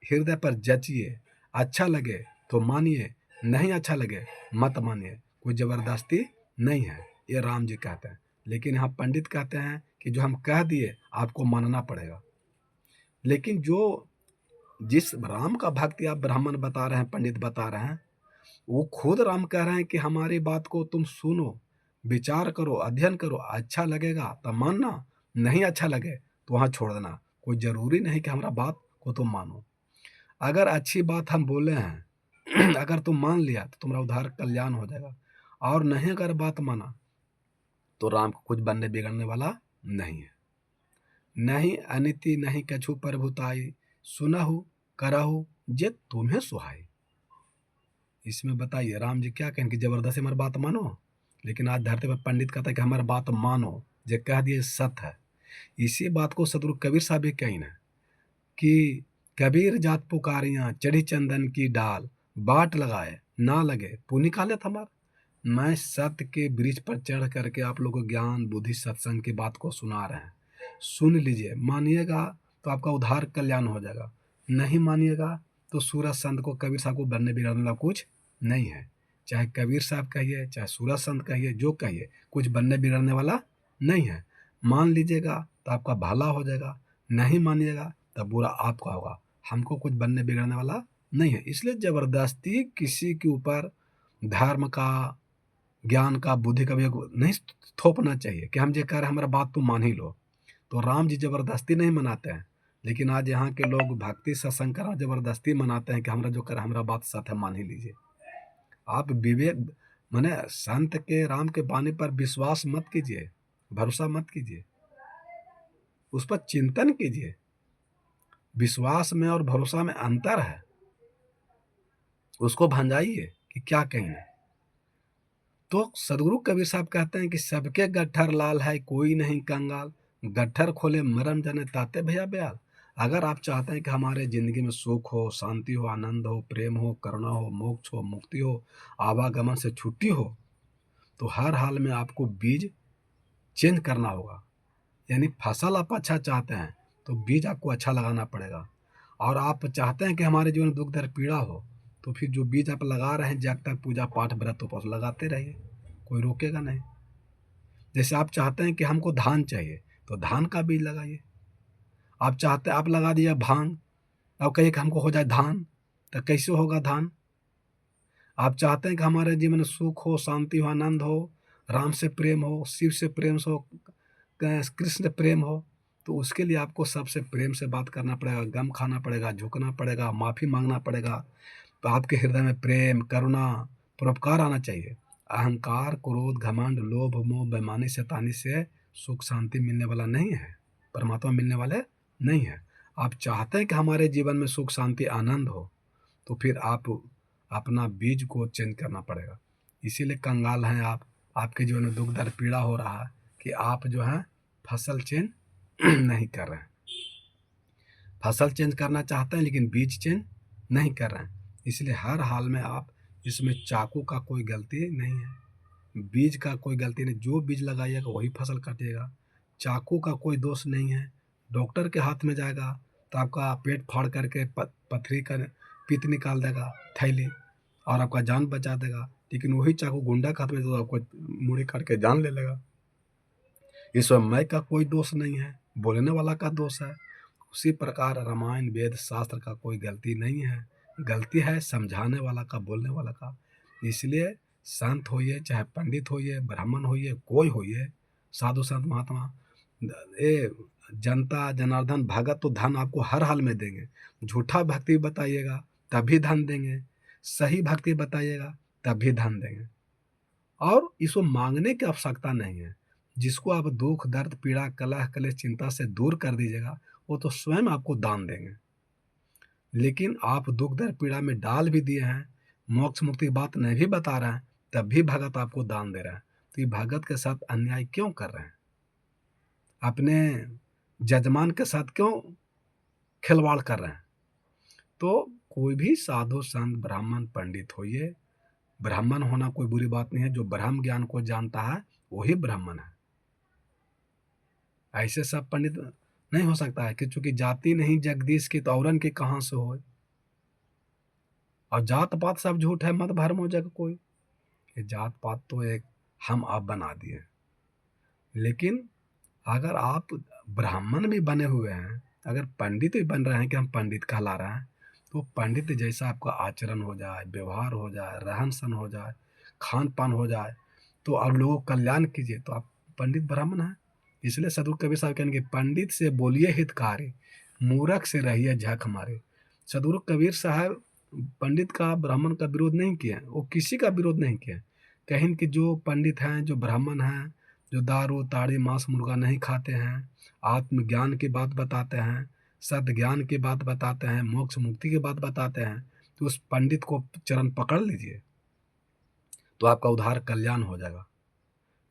S1: हृदय पर जचिए, अच्छा लगे तो मानिए, नहीं अच्छा लगे मत मानिए, कोई जबरदस्ती नहीं है, ये राम जी कहते हैं। लेकिन यहाँ पंडित कहते हैं कि जो हम कह दिए आपको मानना पड़ेगा। लेकिन जो जिस राम का भक्ति आप ब्राह्मण बता रहे हैं, पंडित बता रहे हैं, वो खुद राम कह रहे हैं कि हमारी बात को तुम सुनो, विचार करो, अध्ययन करो, अच्छा लगेगा तो मानना, नहीं अच्छा लगे तो वहाँ छोड़ देना। कोई जरूरी नहीं कि हमारा बात को तुम मानो। अगर अच्छी बात हम बोले हैं अगर तुम मान लिया तो तुम्हारा उद्धार कल्याण हो जाएगा, और नहीं अगर बात माना तो राम को कुछ बनने बिगड़ने वाला नहीं है। नहीं अनिति नहीं कछु प्रभुताई, सुनहु करहु जे तुम्हें सुहाई। इसमें बताइए राम जी क्या कहें कि जबरदस्ती हमारी बात मानो। लेकिन आज धरती पर पंडित कहता है कि हमारी बात मानो, जो कह दिए सत्य है। इसी बात को सदगुरु कबीर साहब भी कही ना कि कबीर जात पुकारियां चढ़ी चंदन की डाल, बाट लगाए ना लगे पुण्य काले थमार। मैं सत्य के ब्रिज पर चढ़ करके आप लोगों को ज्ञान बुद्धि सत्संग की बात को सुना रहे हैं। सुन लीजिए, मानिएगा तो आपका उद्धार कल्याण हो जाएगा, नहीं मानिएगा तो सूरज संत को कबीर साहब को बनने बिगड़ने वाला कुछ नहीं है। चाहे कबीर साहब कहिए, चाहे सूरज संत कहिए, जो कहिए, कुछ बनने बिगड़ने वाला नहीं है। मान लीजिएगा तो आपका भला हो जाएगा, नहीं मानिएगा तब बुरा आपका होगा। हमको कुछ बनने बिगड़ने वाला नहीं है। इसलिए जबरदस्ती किसी के ऊपर धर्म का, ज्ञान का, बुद्धि का भी नहीं थोपना चाहिए कि हम जो कह रहे हैं हमारा बात तुम मान ही लो। तो राम जी जबरदस्ती नहीं मनाते हैं। लेकिन आज यहाँ के लोग भक्ति सत्संग करा जबरदस्ती मनाते हैं कि हमारा जो कर हमारा बात सत्य है मान ही लीजिए। आप विवेक माने संत के राम के बाणी पर विश्वास मत कीजिए, भरोसा मत कीजिए, उस पर चिंतन कीजिए। विश्वास में और भरोसा में अंतर है, उसको भंजाइए कि क्या कहेंगे। तो सदगुरु कबीर साहब कहते हैं कि सबके गट्ठर लाल है कोई नहीं कंगाल, गट्ठर खोले मरम जाने ताते भैया ब्याल। अगर आप चाहते हैं कि हमारे ज़िंदगी में सुख हो, शांति हो, आनंद हो, प्रेम हो, करुणा हो, मोक्ष हो, मुक्ति हो, आवागमन से छुट्टी हो, तो हर हाल में आपको बीज चेंज करना होगा। यानी फसल आप अच्छा चाहते हैं तो बीज आपको अच्छा लगाना पड़ेगा। और आप चाहते हैं कि हमारे जीवन में दुख दर्द पीड़ा हो, तो फिर जो बीज आप लगा रहे हैं जब तक पूजा पाठ व्रत उपास लगाते रहिए, कोई रोकेगा नहीं। जैसे आप चाहते हैं कि हमको धान चाहिए तो धान का बीज लगाइए। आप चाहते आप लगा दिया भांग, अब कहिए कि हमको हो जाए धान, तो कैसे होगा धान। आप चाहते हैं कि हमारे जीवन में सुख हो, शांति हो, आनंद हो, राम से प्रेम हो, शिव से प्रेम हो, कृष्ण प्रेम हो, तो उसके लिए आपको सबसे प्रेम से बात करना पड़ेगा, गम खाना पड़ेगा, झुकना पड़ेगा, माफ़ी मांगना पड़ेगा। तो आपके हृदय में प्रेम, करुणा, परोपकार आना चाहिए। अहंकार, क्रोध, घमंड, लोभ, मोह, बेईमानी, शैतानी से सुख शांति मिलने वाला नहीं है, परमात्मा मिलने वाले नहीं है। आप चाहते हैं कि हमारे जीवन में सुख शांति आनंद हो, तो फिर आप अपना बीज को चेंज करना पड़ेगा। इसीलिए कंगाल हैं आप, आपके जीवन में दुख दर्द पीड़ा हो रहा है कि आप जो है फसल चेंज नहीं कर रहे हैं। फसल चेंज करना चाहते हैं लेकिन बीज चेंज नहीं कर रहे हैं। इसलिए हर हाल में आप, इसमें चाकू का कोई गलती नहीं है, बीज का कोई गलती नहीं, जो बीज लगाइएगा वही फसल काटिएगा। चाकू का कोई दोष नहीं है। डॉक्टर के हाथ में जाएगा तो आपका पेट फाड़ करके पथरी का पित्त निकाल देगा थैली और आपका जान बचा देगा। लेकिन वही चाकू गुंडा के हाथ में तो आपको मुड़ी काट के जान ले लेगा। इसमें मैं का कोई दोष नहीं है, बोलने वाला का दोष है। उसी प्रकार रामायण वेद शास्त्र का कोई गलती नहीं है, गलती है समझाने वाला का, बोलने वाला का। इसलिए संत होइए, चाहे पंडित होइए, ब्राह्मण होइए, कोई होइए, साधु संत महात्मा, ये जनता जनार्दन भगत तो धन आपको हर हाल में देंगे। झूठा भक्ति बताइएगा तभी धन देंगे, सही भक्ति बताइएगा तभी धन देंगे। और इसको मांगने की आवश्यकता नहीं है। जिसको आप दुख दर्द पीड़ा कलह कलेश चिंता से दूर कर दीजिएगा, वो तो स्वयं आपको दान देंगे। लेकिन आप दुख दर्द पीड़ा में डाल भी दिए हैं, मोक्ष मुक्ति की बात नहीं भी बता रहे हैं, तब भी भगत आपको दान दे रहा है। तो ये भगत के साथ अन्याय क्यों कर रहे हैं? अपने जजमान के साथ क्यों खिलवाड़ कर रहे हैं? तो कोई भी साधु संत ब्राह्मण पंडित होइए, ब्राह्मण होना कोई बुरी बात नहीं है, जो ब्रह्म ज्ञान को जानता है वही ब्राह्मण है। ऐसे सब पंडित नहीं हो सकता है कि चूंकि जाति नहीं जगदीश की तो औरन की कहाँ से हो। और जात पात सब झूठ है, मत भरमो जग कोई। ये जात पात तो एक हम आप बना दिए। लेकिन अगर आप ब्राह्मण भी बने हुए हैं, अगर पंडित भी बन रहे हैं कि हम पंडित कहला रहे हैं, तो पंडित जैसा आपका आचरण हो जाए, व्यवहार हो जाए, रहन सहन हो जाए, खान पान हो जाए, तो आप लोगों का कल्याण कीजिए, तो आप पंडित ब्राह्मण हैं। इसलिए सदगुरु कबीर साहब कहेंगे पंडित से बोलिए हितकारी, मूर्ख से रहिए झक मारे। सदगुरु कबीर साहब पंडित का ब्राह्मण का विरोध नहीं किए, वो किसी का विरोध नहीं किए। कहें कि जो पंडित हैं, जो ब्राह्मण हैं, जो दारू ताड़ी मांस मुर्गा नहीं खाते हैं, आत्मज्ञान की बात बताते हैं, सद ज्ञान की बात बताते हैं, मोक्ष मुक्ति की बात बताते हैं, तो उस पंडित को चरण पकड़ लीजिए, तो आपका उद्धार कल्याण हो जाएगा।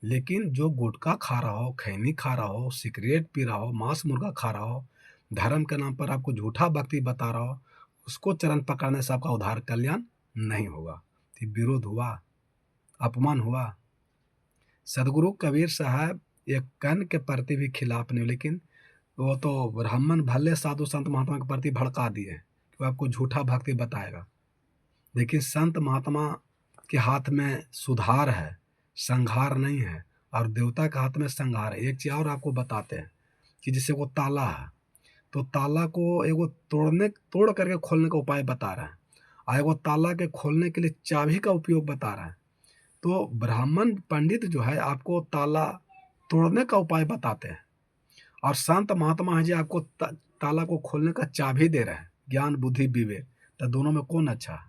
S1: लेकिन जो गुटखा खा रहा हो, खैनी खा रहा हो, सिगरेट पी रहा हो, मांस मुर्गा खा रहा हो, धर्म के नाम पर आपको झूठा भक्ति बता रहा हो, उसको चरण पकड़ने से आपका उद्धार कल्याण नहीं होगा। तो विरोध हुआ, अपमान हुआ। सदगुरु कबीर साहब एक कण के प्रति भी खिलाफ नहीं, लेकिन वो तो ब्राह्मण भले साधु संत महात्मा के प्रति भड़का दिए कि वो आपको झूठा भक्ति बताएगा। लेकिन संत महात्मा के हाथ में सुधार है, संहार नहीं है, और देवता के हाथ में संहार है। एक चीज और आपको बताते हैं कि जैसे वो ताला है, तो ताला को एगो तोड़ करके खोलने का उपाय बता रहा है, और एगो ताला के खोलने के लिए चाबी का उपयोग बता रहा है। तो ब्राह्मण पंडित जो है आपको ताला तोड़ने का उपाय बताते हैं, और संत महात्मा है जी आपको ताला को खोलने का चाबी दे रहे हैं, ज्ञान बुद्धि विवेक। तो दोनों में कौन अच्छा है?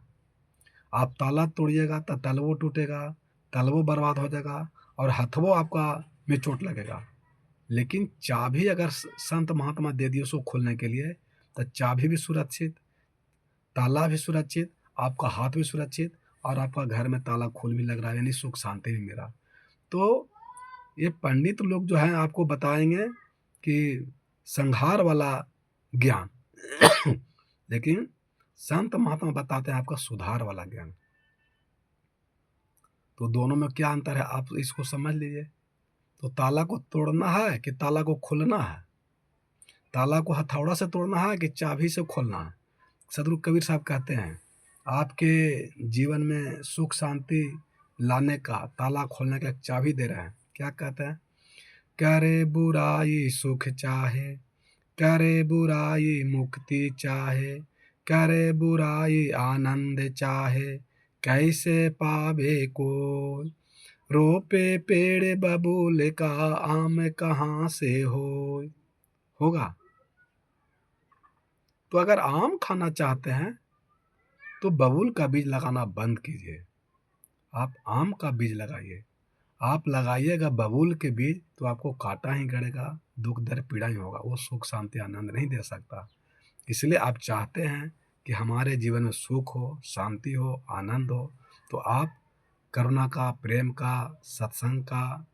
S1: आप ताला तोड़िएगा तो तलवो टूटेगा, तलवो बर्बाद हो जाएगा, और हथवो आपका में चोट लगेगा। लेकिन चाबी अगर संत महात्मा दे दिए उसको खोलने के लिए, तो चाबी भी सुरक्षित, ताला भी सुरक्षित, आपका हाथ भी सुरक्षित, और आपका घर में ताला खोल भी लग रहा है, यानी सुख शांति भी मिला। तो ये पंडित लोग जो हैं आपको बताएंगे कि संहार वाला ज्ञान लेकिन संत महात्मा बताते हैं आपका सुधार वाला ज्ञान। तो दोनों में क्या अंतर है आप इसको समझ लीजिए। तो ताला को तोड़ना है कि ताला को खोलना है? ताला को हथौड़ा से तोड़ना है कि चाबी से खोलना है? सदगुरु कबीर साहब कहते हैं आपके जीवन में सुख शांति लाने का, ताला खोलने का एक चाबी दे रहे हैं। क्या कहते हैं? करे बुराई सुख चाहे, करे बुराई मुक्ति चाहे, करे बुराई आनंद चाहे, कैसे पावे कोई, रोपे पेड़ बबूल का आम कहाँ से होगा। तो अगर आम खाना चाहते हैं तो बबूल का बीज लगाना बंद कीजिए, आप आम का बीज लगाइए। आप लगाइएगा बबूल के बीज तो आपको कांटा ही गड़ेगा, दुख दर्द पीड़ा ही होगा, वो सुख शांति आनंद नहीं दे सकता। इसलिए आप चाहते हैं कि हमारे जीवन में सुख हो, शांति हो, आनंद हो, तो आप करुणा का, प्रेम का, सत्संग का,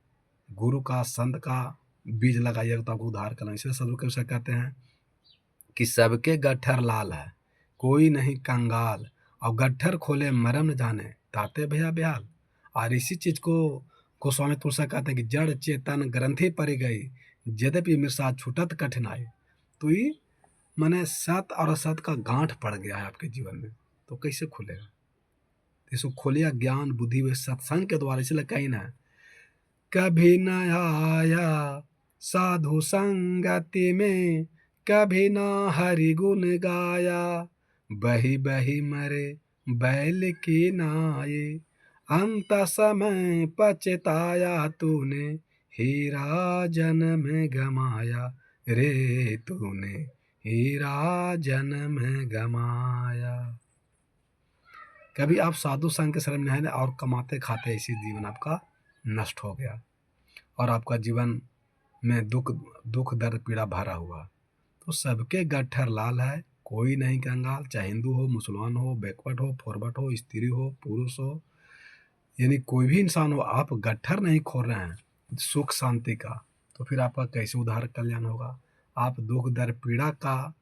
S1: गुरु का, संत का बीज लगाइएगा, तो आपको उद्धार करना। इसलिए सदगुरु कबीर साहब कहते हैं कि सबके गट्ठर लाल है, कोई नहीं कंगाल, और गट्ठर खोले मरम न जाने, ताते भैया बेहाल। और इसी चीज को गोस्वामी तुलसी कहते हैं कि जड़ चेतन ग्रंथि पड़ गई, यद्यपि मिर्सा छूटत कठिनाई। तो ये माने सत और असत का गांठ पड़ गया है आपके जीवन में, तो कैसे खुलेगा? इसको खोलिए ज्ञान बुद्धि व सत्संग के द्वारा। इसलिए कहीं ना कभी न आया साधु संगति में, कभी ना हरि गुण गाया, बही बही मरे बैल की नाये, अंत समय पछताया तूने, हीरा जन्म गमाया रे तूने, हीरा जन्म गमाया। कभी आप साधु संग के शरण में है और कमाते खाते इसी जीवन आपका नष्ट हो गया, और आपका जीवन में दुख दर्द पीड़ा भरा हुआ। तो सबके गट्ठर लाल है, कोई नहीं कंगाल, चाहे हिंदू हो, मुसलमान हो, बैकवर्ड हो, फॉरवर्ड हो, स्त्री हो, पुरुष हो, यानी कोई भी इंसान हो, आप गट्ठर नहीं खोल रहे हैं सुख शांति का, तो फिर आपका कैसे उद्धार कल्याण होगा? आप दुख दर्द पीड़ा का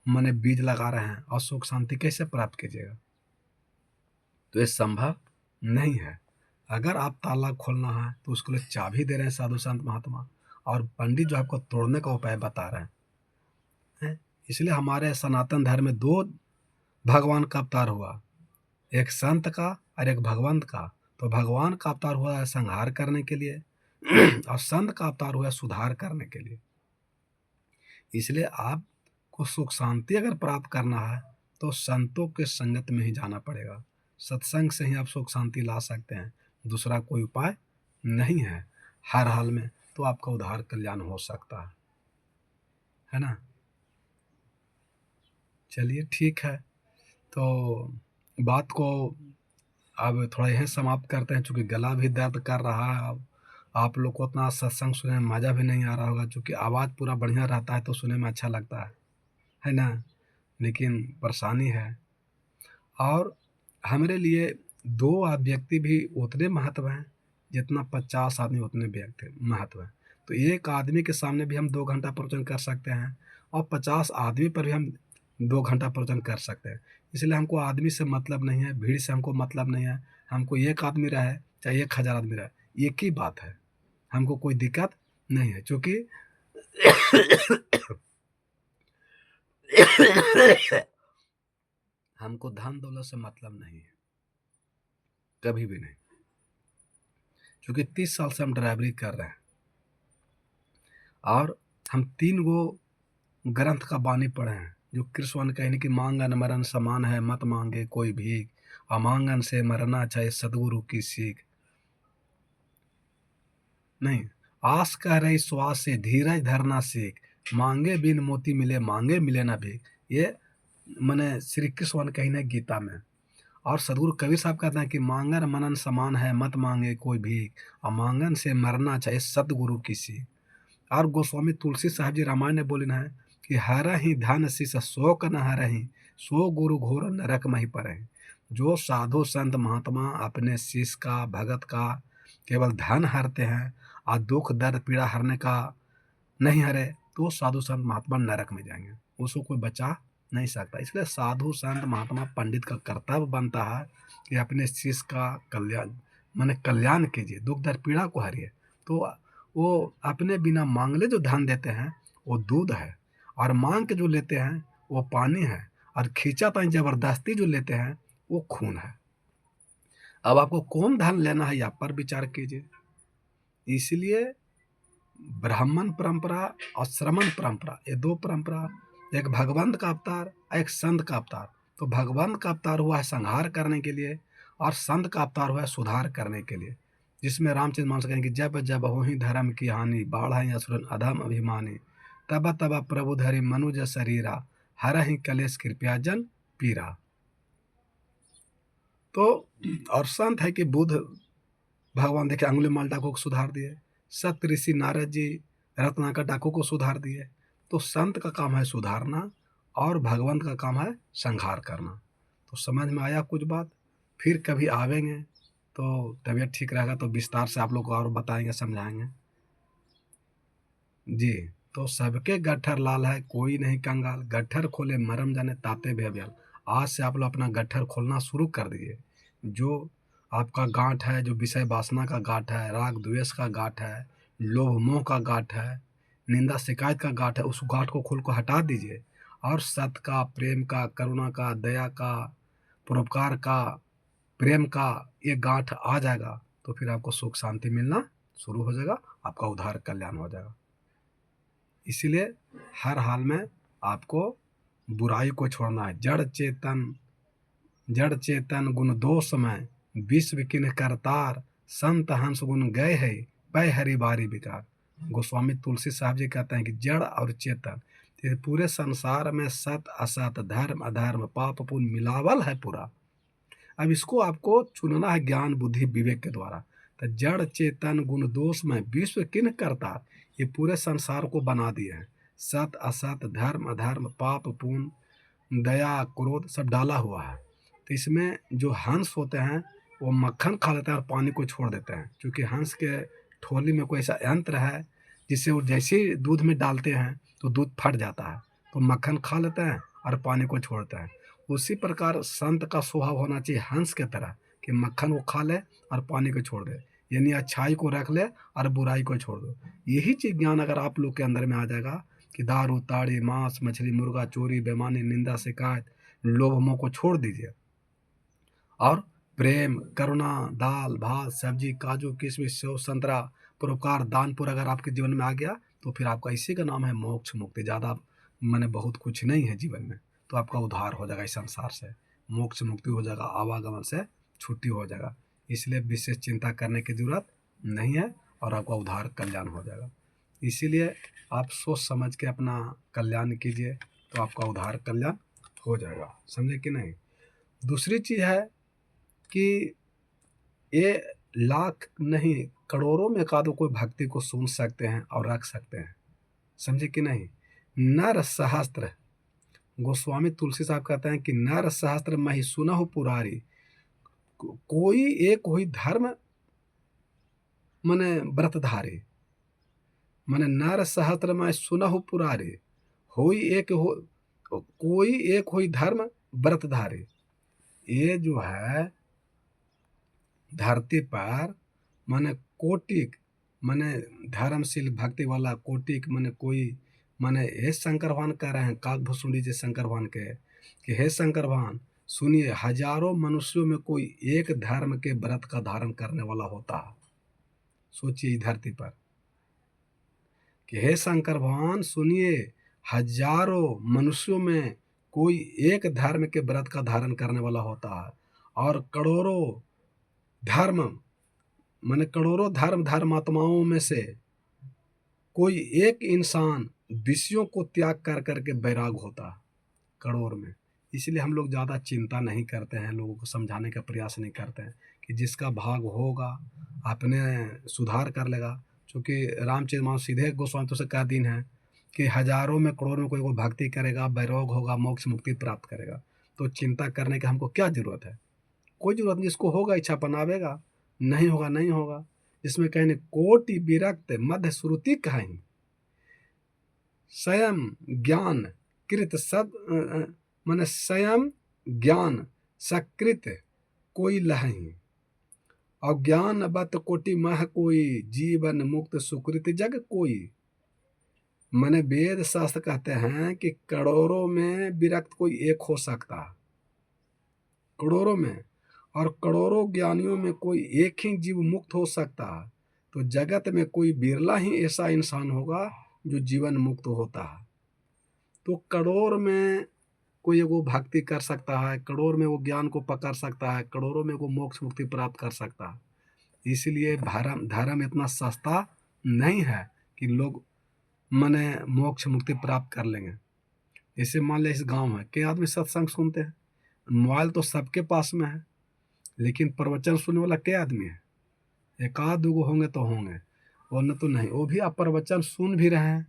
S1: माने बीज लगा रहे हैं और सुख शांति कैसे प्राप्त कीजिएगा? तो ये संभव नहीं है। अगर आप ताला खोलना है तो उसके लिए चाबी दे रहे हैं साधु संत महात्मा, और पंडित जो आपको तोड़ने का उपाय बता रहे हैं। इसलिए हमारे सनातन धर्म में दो भगवान का अवतार हुआ, एक संत का और एक भगवंत का। तो भगवान का अवतार हुआ है संहार करने के लिए और संत का अवतार हुआ है सुधार करने के लिए। इसलिए आपको सुख शांति अगर प्राप्त करना है तो संतों के संगत में ही जाना पड़ेगा। सत्संग से ही आप सुख शांति ला सकते हैं, दूसरा कोई उपाय नहीं है। हर हाल में तो आपका उद्धार कल्याण हो सकता है ना। चलिए ठीक है, तो बात को अब थोड़ा यहीं समाप्त करते हैं, चूँकि गला भी दर्द कर रहा है। अब आप लोग को उतना सत्संग सुनने में मज़ा भी नहीं आ रहा होगा, चूँकि आवाज़ पूरा बढ़िया रहता है तो सुनने में अच्छा लगता है ना। लेकिन परेशानी है, और हमारे लिए दो व्यक्ति भी उतने महत्व हैं जितना 50 आदमी उतने व्यक्ति महत्व हैं। तो एक आदमी के सामने भी हम 2 घंटा प्रवचन कर सकते हैं, और 50 आदमी पर भी हम 2 घंटा प्रवचन कर सकते हैं। इसलिए हमको आदमी से मतलब नहीं है, भीड़ से हमको मतलब नहीं है। हमको एक आदमी रहे चाहे 1000 आदमी रहे, एक ही बात है, हमको कोई दिक्कत नहीं है। चूँकि हमको धन दौलत से मतलब नहीं है, कभी भी नहीं। क्योंकि 30 साल से हम ड्राइवरी कर रहे हैं, और हम 3 गो ग्रंथ का बानी पढ़े हैं, जो कृष्ण कहने की मांगन मरण समान है, मत मांगे कोई भीख, अमांगन से मरना चाहे सदगुरु की सीख। नहीं, आस कह रही श्वास से धीरज धरना सीख, मांगे बिन मोती मिले, मांगे मिले ना भीख। ये मैंने श्री कृष्ण कही ना गीता में। और सदगुरु कबीर साहब कहते हैं कि मांगन मनन समान है, मत मांगे कोई भीख, अमांगन से मरना चाहे सदगुरु की सीख। और गोस्वामी तुलसी साहब जी रामायण में बोले हैं कि हरहि धन शिष शोक न हरहि, सो गुरु घोर नरक मही परहि। जो साधु संत महात्मा अपने शिष्य का भगत का केवल धन हरते हैं और दुख दर्द पीड़ा हरने का नहीं हरे, तो साधु संत महात्मा नरक में जाएंगे, उसको कोई बचा नहीं सकता। इसलिए साधु संत महात्मा पंडित का कर्तव्य बनता है कि अपने शिष्य का कल्याण माने कल्याण कीजिए, दुख दर्द पीड़ा को हरिए। तो वो अपने बिना मांगले जो धन देते हैं वो दूध है, और मांग के जो लेते हैं वो पानी है, और खींचा ताई जबरदस्ती जो लेते हैं वो खून है। अब आपको कौन धन लेना है, आप पर विचार कीजिए। इसलिए ब्राह्मण परंपरा और श्रमण परंपरा, ये दो परंपरा, एक भगवंत का अवतार, एक संत का अवतार। तो भगवंत का अवतार हुआ है संहार करने के लिए, और संत का अवतार हुआ है सुधार करने के लिए। जिसमें रामचंद्र मानस कहेंगे, जब जब होहि धर्म की हानि, बाढ़ असुरन अधम अभिमानी, तब तब प्रभु धरि मनुज शरीरा, हरहि कलेश कृपया जन पीरा। तो और संत है कि बुद्ध भगवान देखे अंगुली माल डाकू को सुधार दिए, सत्य ऋषि नारद जी रत्नाकर डाकू को सुधार दिए। तो संत का काम है सुधारना, और भगवंत का काम है संहार करना। तो समझ में आया कुछ बात। फिर कभी आवेंगे तो तबीयत ठीक रहेगा तो विस्तार से आप लोग को और बताएंगे, समझाएंगे जी। तो सबके गट्ठर लाल है, कोई नहीं कंगाल, गट्ठर खोले मरम जाने ताते बेब्याल। आज से आप लोग अपना गट्ठर खोलना शुरू कर दिए। जो आपका गांठ है, जो विषय वासना का गांठ है, राग द्वेष का गांठ है, लोभ मोह का गांठ है, निंदा शिकायत का गांठ है, उस गांठ को खोल को हटा दीजिए। और सत्य का, प्रेम का, करुणा का, दया का, परोपकार का, प्रेम का ये गांठ आ जाएगा तो फिर आपको सुख शांति मिलना शुरू हो जाएगा, आपका उद्धार कल्याण हो जाएगा। इसीलिए हर हाल में आपको बुराई को छोड़ना है। जड़ चेतन गुण दोष में, विश्व किन करतार, संत हंस गुण गए है, पै हरि बारी विकार। गोस्वामी तुलसी साहब जी कहते हैं कि जड़ और चेतन, ये पूरे संसार में सत असत, धर्म अधर्म, पाप पुण्य मिलावल है पूरा। अब इसको आपको चुनना है ज्ञान बुद्धि विवेक के द्वारा। तो जड़ चेतन गुण दोष में, विश्व किन करता, ये पूरे संसार को बना दिए हैं। सत असत, धर्म अधर्म, पाप पुण्य, दया क्रोध सब डाला हुआ है। तो इसमें जो हंस होते हैं वो मक्खन खा लेते हैं और पानी को छोड़ देते हैं, क्योंकि हंस के ठोली में कोई ऐसा यंत्र है जिससे वो जैसे ही दूध में डालते हैं तो दूध फट जाता है, तो मक्खन खा लेते हैं और पानी को छोड़ते हैं। उसी प्रकार संत का स्वभाव होना चाहिए हंस के तरह, कि मक्खन को खा ले और पानी को छोड़ दे, यानी अच्छाई को रख ले और बुराई को छोड़ दो। यही चीज़ ज्ञान अगर आप लोग के अंदर में आ जाएगा कि दारू ताड़ी मांस मछली मुर्गा चोरी बेईमानी निंदा शिकायत लोभ मोह को छोड़ दीजिए और प्रेम करुणा दाल भात सब्जी काजू किशमिश सेव संतरा परोपकार दानपुर अगर आपके जीवन में आ गया तो फिर आपका इसी का नाम है मोक्ष मुक्ति। ज़्यादा मैंने बहुत कुछ नहीं है जीवन में, तो आपका उद्धार हो जाएगा इस संसार से, मोक्ष मुक्ति हो जाएगा, आवागमन से छुट्टी हो जाएगा। इसलिए विशेष चिंता करने की जरूरत नहीं है और आपका उद्धार कल्याण हो जाएगा। इसीलिए आप सोच समझ के अपना कल्याण कीजिए तो आपका उद्धार कल्याण हो जाएगा, समझे कि नहीं। दूसरी चीज़ है कि ये लाख नहीं करोड़ों में का दो कोई भक्ति को सुन सकते हैं और रख सकते हैं, समझे कि नहीं। नर सहस्त्र गोस्वामी तुलसी साहब कहते हैं कि नर सहस्त्र मही सुनहु पुरारी, कोई एक हुई धर्म मने व्रतधारी, मने नर सहस्त्र मही सुनहु पुरारी होई एक हो, कोई एक हुई धर्म व्रतधारी। ये जो है धरती पर माने कोटिक माने धर्मशील भक्ति वाला कोटिक माने कोई माने हे शंकर भगवान कह रहे हैं काकभूषुंडी जी शंकर भगवान के कि हे शंकर भगवान सुनिए, हजारों मनुष्यों में कोई एक धर्म के व्रत का धारण करने वाला होता है। सोचिए इस धरती पर कि हे शंकर भगवान सुनिए, हजारों मनुष्यों में कोई एक धर्म के व्रत का धारण करने वाला होता है और करोड़ों धर्म माने करोड़ों धर्मात्माओं में से कोई एक इंसान विषयों को त्याग कर करके वैराग होता है करोड़ में। इसलिए हम लोग ज़्यादा चिंता नहीं करते हैं, लोगों को समझाने का प्रयास नहीं करते हैं कि जिसका भाग होगा अपने सुधार कर लेगा। क्योंकि रामचरितमानस सीधे गोस्वामी तो से का दिन है कि हजारों में करोड़ में कोई को भक्ति करेगा वैराग होगा मोक्ष मुक्ति प्राप्त करेगा। तो चिंता करने की हमको क्या जरूरत है, कोई जरूरत नहीं। जिसको होगा इच्छा बनावेगा, नहीं होगा नहीं होगा। इसमें कहने कोटि विरक्त मध्य श्रुति कहीं स्वयं ज्ञान कृत सद माने स्वयं ज्ञान सकृत कोई लही अज्ञान बत कोटि मह कोई जीवन मुक्त सुकृत जग कोई। माने वेद शास्त्र कहते हैं कि करोड़ों में विरक्त कोई एक हो सकता है, करोड़ों में, और करोड़ों ज्ञानियों में कोई एक ही जीव मुक्त हो सकता है। तो जगत में कोई बिरला ही ऐसा इंसान होगा जो जीवन मुक्त होता है। तो करोड़ में कोई वो भक्ति कर सकता है, करोड़ में वो ज्ञान को पकड़ सकता है, करोड़ों में वो मोक्ष मुक्ति प्राप्त कर सकता है। इसलिए धर्म इतना सस्ता नहीं है कि लोग मने मोक्ष मुक्ति प्राप्त कर लेंगे। जैसे मान लिया इस गांव में कई आदमी सत्संग सुनते हैं, मोबाइल तो सबके पास में है, लेकिन प्रवचन सुनने वाला क्या आदमी है, एक आध दो होंगे तो होंगे, वरना तो नहीं। वो भी आप प्रवचन सुन भी रहे हैं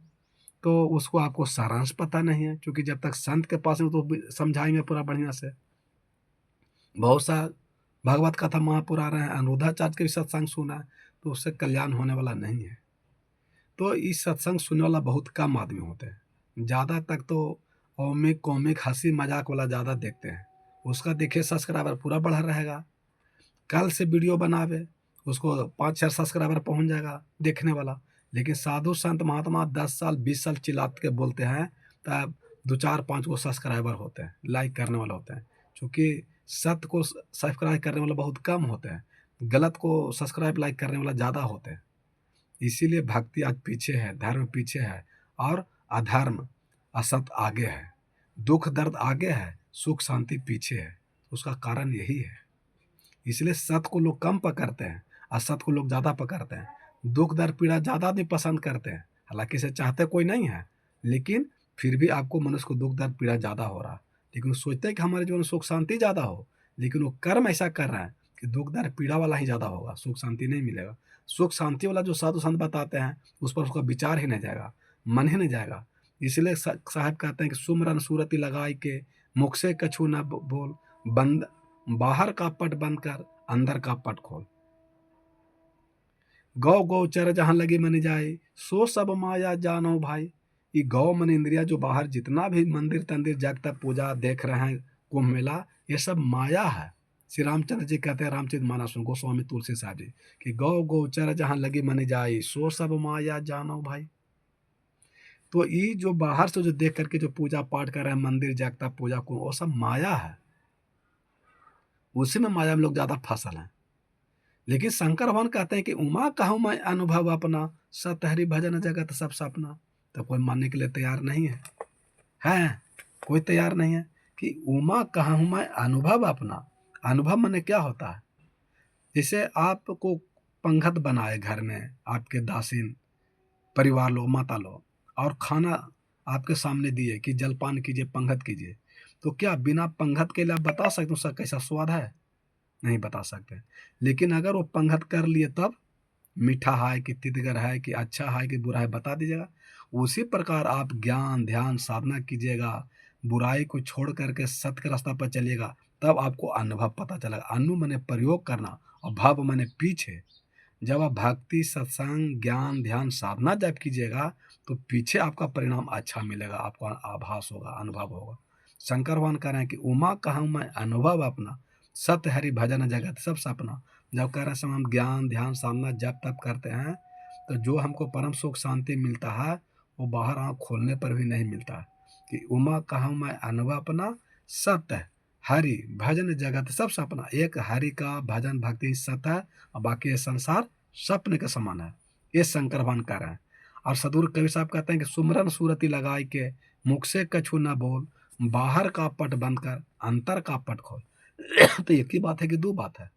S1: तो उसको आपको सारांश पता नहीं है, क्योंकि जब तक संत के पास में तो समझाएंगे पूरा बढ़िया से। बहुत सा भागवत कथा महापुरा रहे हैं, अनुरुद्धाचार्य के भी सत्संग सुना है, तो उससे कल्याण होने वाला नहीं है। तो इस सत्संग सुनने वाला बहुत कम आदमी होते हैं, ज़्यादा तक तो कॉमिक हंसी मजाक वाला ज़्यादा देखते हैं। उसका देखिए सब्सक्राइबर पूरा बढ़ा रहेगा, कल से वीडियो बनावे उसको 5-6 सब्सक्राइबर पहुंच जाएगा देखने वाला। लेकिन साधु संत महात्मा 10 साल 20 साल चिल्लात के बोलते हैं तब 2-4-5 को सब्सक्राइबर होते हैं, लाइक करने वाला होते हैं। क्योंकि सत्य को सब्सक्राइब करने वाला बहुत कम होते हैं, गलत को सब्सक्राइब लाइक करने वाला ज़्यादा होते हैं। इसीलिए भक्ति आज पीछे है, धर्म पीछे है और अधर्म असत आगे है, दुख दर्द आगे है, सुख शांति पीछे है। उसका कारण यही है। इसलिए सत्य को लोग कम पकड़ते हैं, असत को लोग ज़्यादा पकड़ते हैं। दुख दर्द पीड़ा ज़्यादा आदमी पसंद करते हैं, हालांकि इसे चाहते कोई नहीं है, लेकिन फिर भी आपको मनुष्य को दुख दर्द पीड़ा ज़्यादा हो रहा है। लेकिन वो सोचते हैं कि हमारे जीवन में सुख शांति ज़्यादा हो, लेकिन वो कर्म ऐसा कर रहा है कि दुख दर्द पीड़ा वाला ही ज़्यादा होगा, सुख शांति नहीं मिलेगा। सुख शांति वाला जो साधु संत बताते हैं उस पर उसका विचार ही नहीं जाएगा, मन ही नहीं जाएगा। इसलिए साहब कहते हैं कि सुमरन सूरती लगाई के मुख से कछु न बोल, बंद बाहर का पट बंद कर अंदर का पट खोल। गौ गौचर जहाँ लगी मन जाए सो सब माया जानो भाई। ये गौ मन इंद्रिया जो बाहर जितना भी मंदिर तंदिर जगत पूजा देख रहे हैं कुंभ मेला, ये सब माया है। श्री रामचंद्र जी कहते हैं रामचरितमानस में गोस्वामी तुलसी साहब जी कि गौ गोचर जहाँ लगी मन जाई सो सब माया जानो भाई। तो ये जो बाहर से जो देख करके जो पूजा पाठ कर रहे हैं, मंदिर जागता पूजा को, वो सब माया है, उसी में माया में लोग ज्यादा फसल हैं। लेकिन शंकर भगवान कहते हैं कि उमा कहूँ मैं अनुभव अपना, सतहरि भजन जगत सब सपना। तो कोई मानने के लिए तैयार नहीं है कोई तैयार नहीं है कि उमा कहूँ मैं अनुभव अपना। अनुभव माने क्या होता है? जैसे आपको पंगत बनाए घर में आपके दासीन परिवार लोग, माता लोग, और खाना आपके सामने दिए कि जलपान कीजिए, पंगत कीजिए, तो क्या बिना पंगत के लिए आप बता सकते हो उसका कैसा स्वाद है? नहीं बता सकते। लेकिन अगर वो पंगत कर लिए तब मीठा है कि तितगर है कि अच्छा है कि बुरा है बता दीजिएगा। उसी प्रकार आप ज्ञान ध्यान साधना कीजिएगा, बुराई को छोड़ करके सत्य के रास्ता पर चलिएगा, तब आपको अनुभव पता चलेगा। अनु माने प्रयोग करना और भव माने पीछे। जब आप भक्ति सत्संग ज्ञान ध्यान साधना जब कीजिएगा तो पीछे आपका परिणाम अच्छा मिलेगा, आपको आभास होगा, अनुभव होगा। शंकर भगवान कह रहे हैं कि उमा कहूँ मैं अनुभव अपना, सत्य हरि भजन जगत सब सपना। जब कह रहे समय हम ज्ञान ध्यान साधना जब तब करते हैं तो जो हमको परम सुख शांति मिलता है वो बाहर आँख खोलने पर भी नहीं मिलता है। कि उमा कहूँ मैं अनुभव अपना, सत्य हरि भजन जगत सब सपना। एक हरि का भजन भक्ति सत्य है और बाकी ये संसार सपने के समान है। ये शंकर भगवान कह रहे हैं। और सदगुरु कबीर साहब कहते हैं कि सुमरन सूरति लगाई के मुख से कछु न बोल, बाहर का पट बंद कर अंतर का पट खोल। तो एक ही बात है कि दो बात है।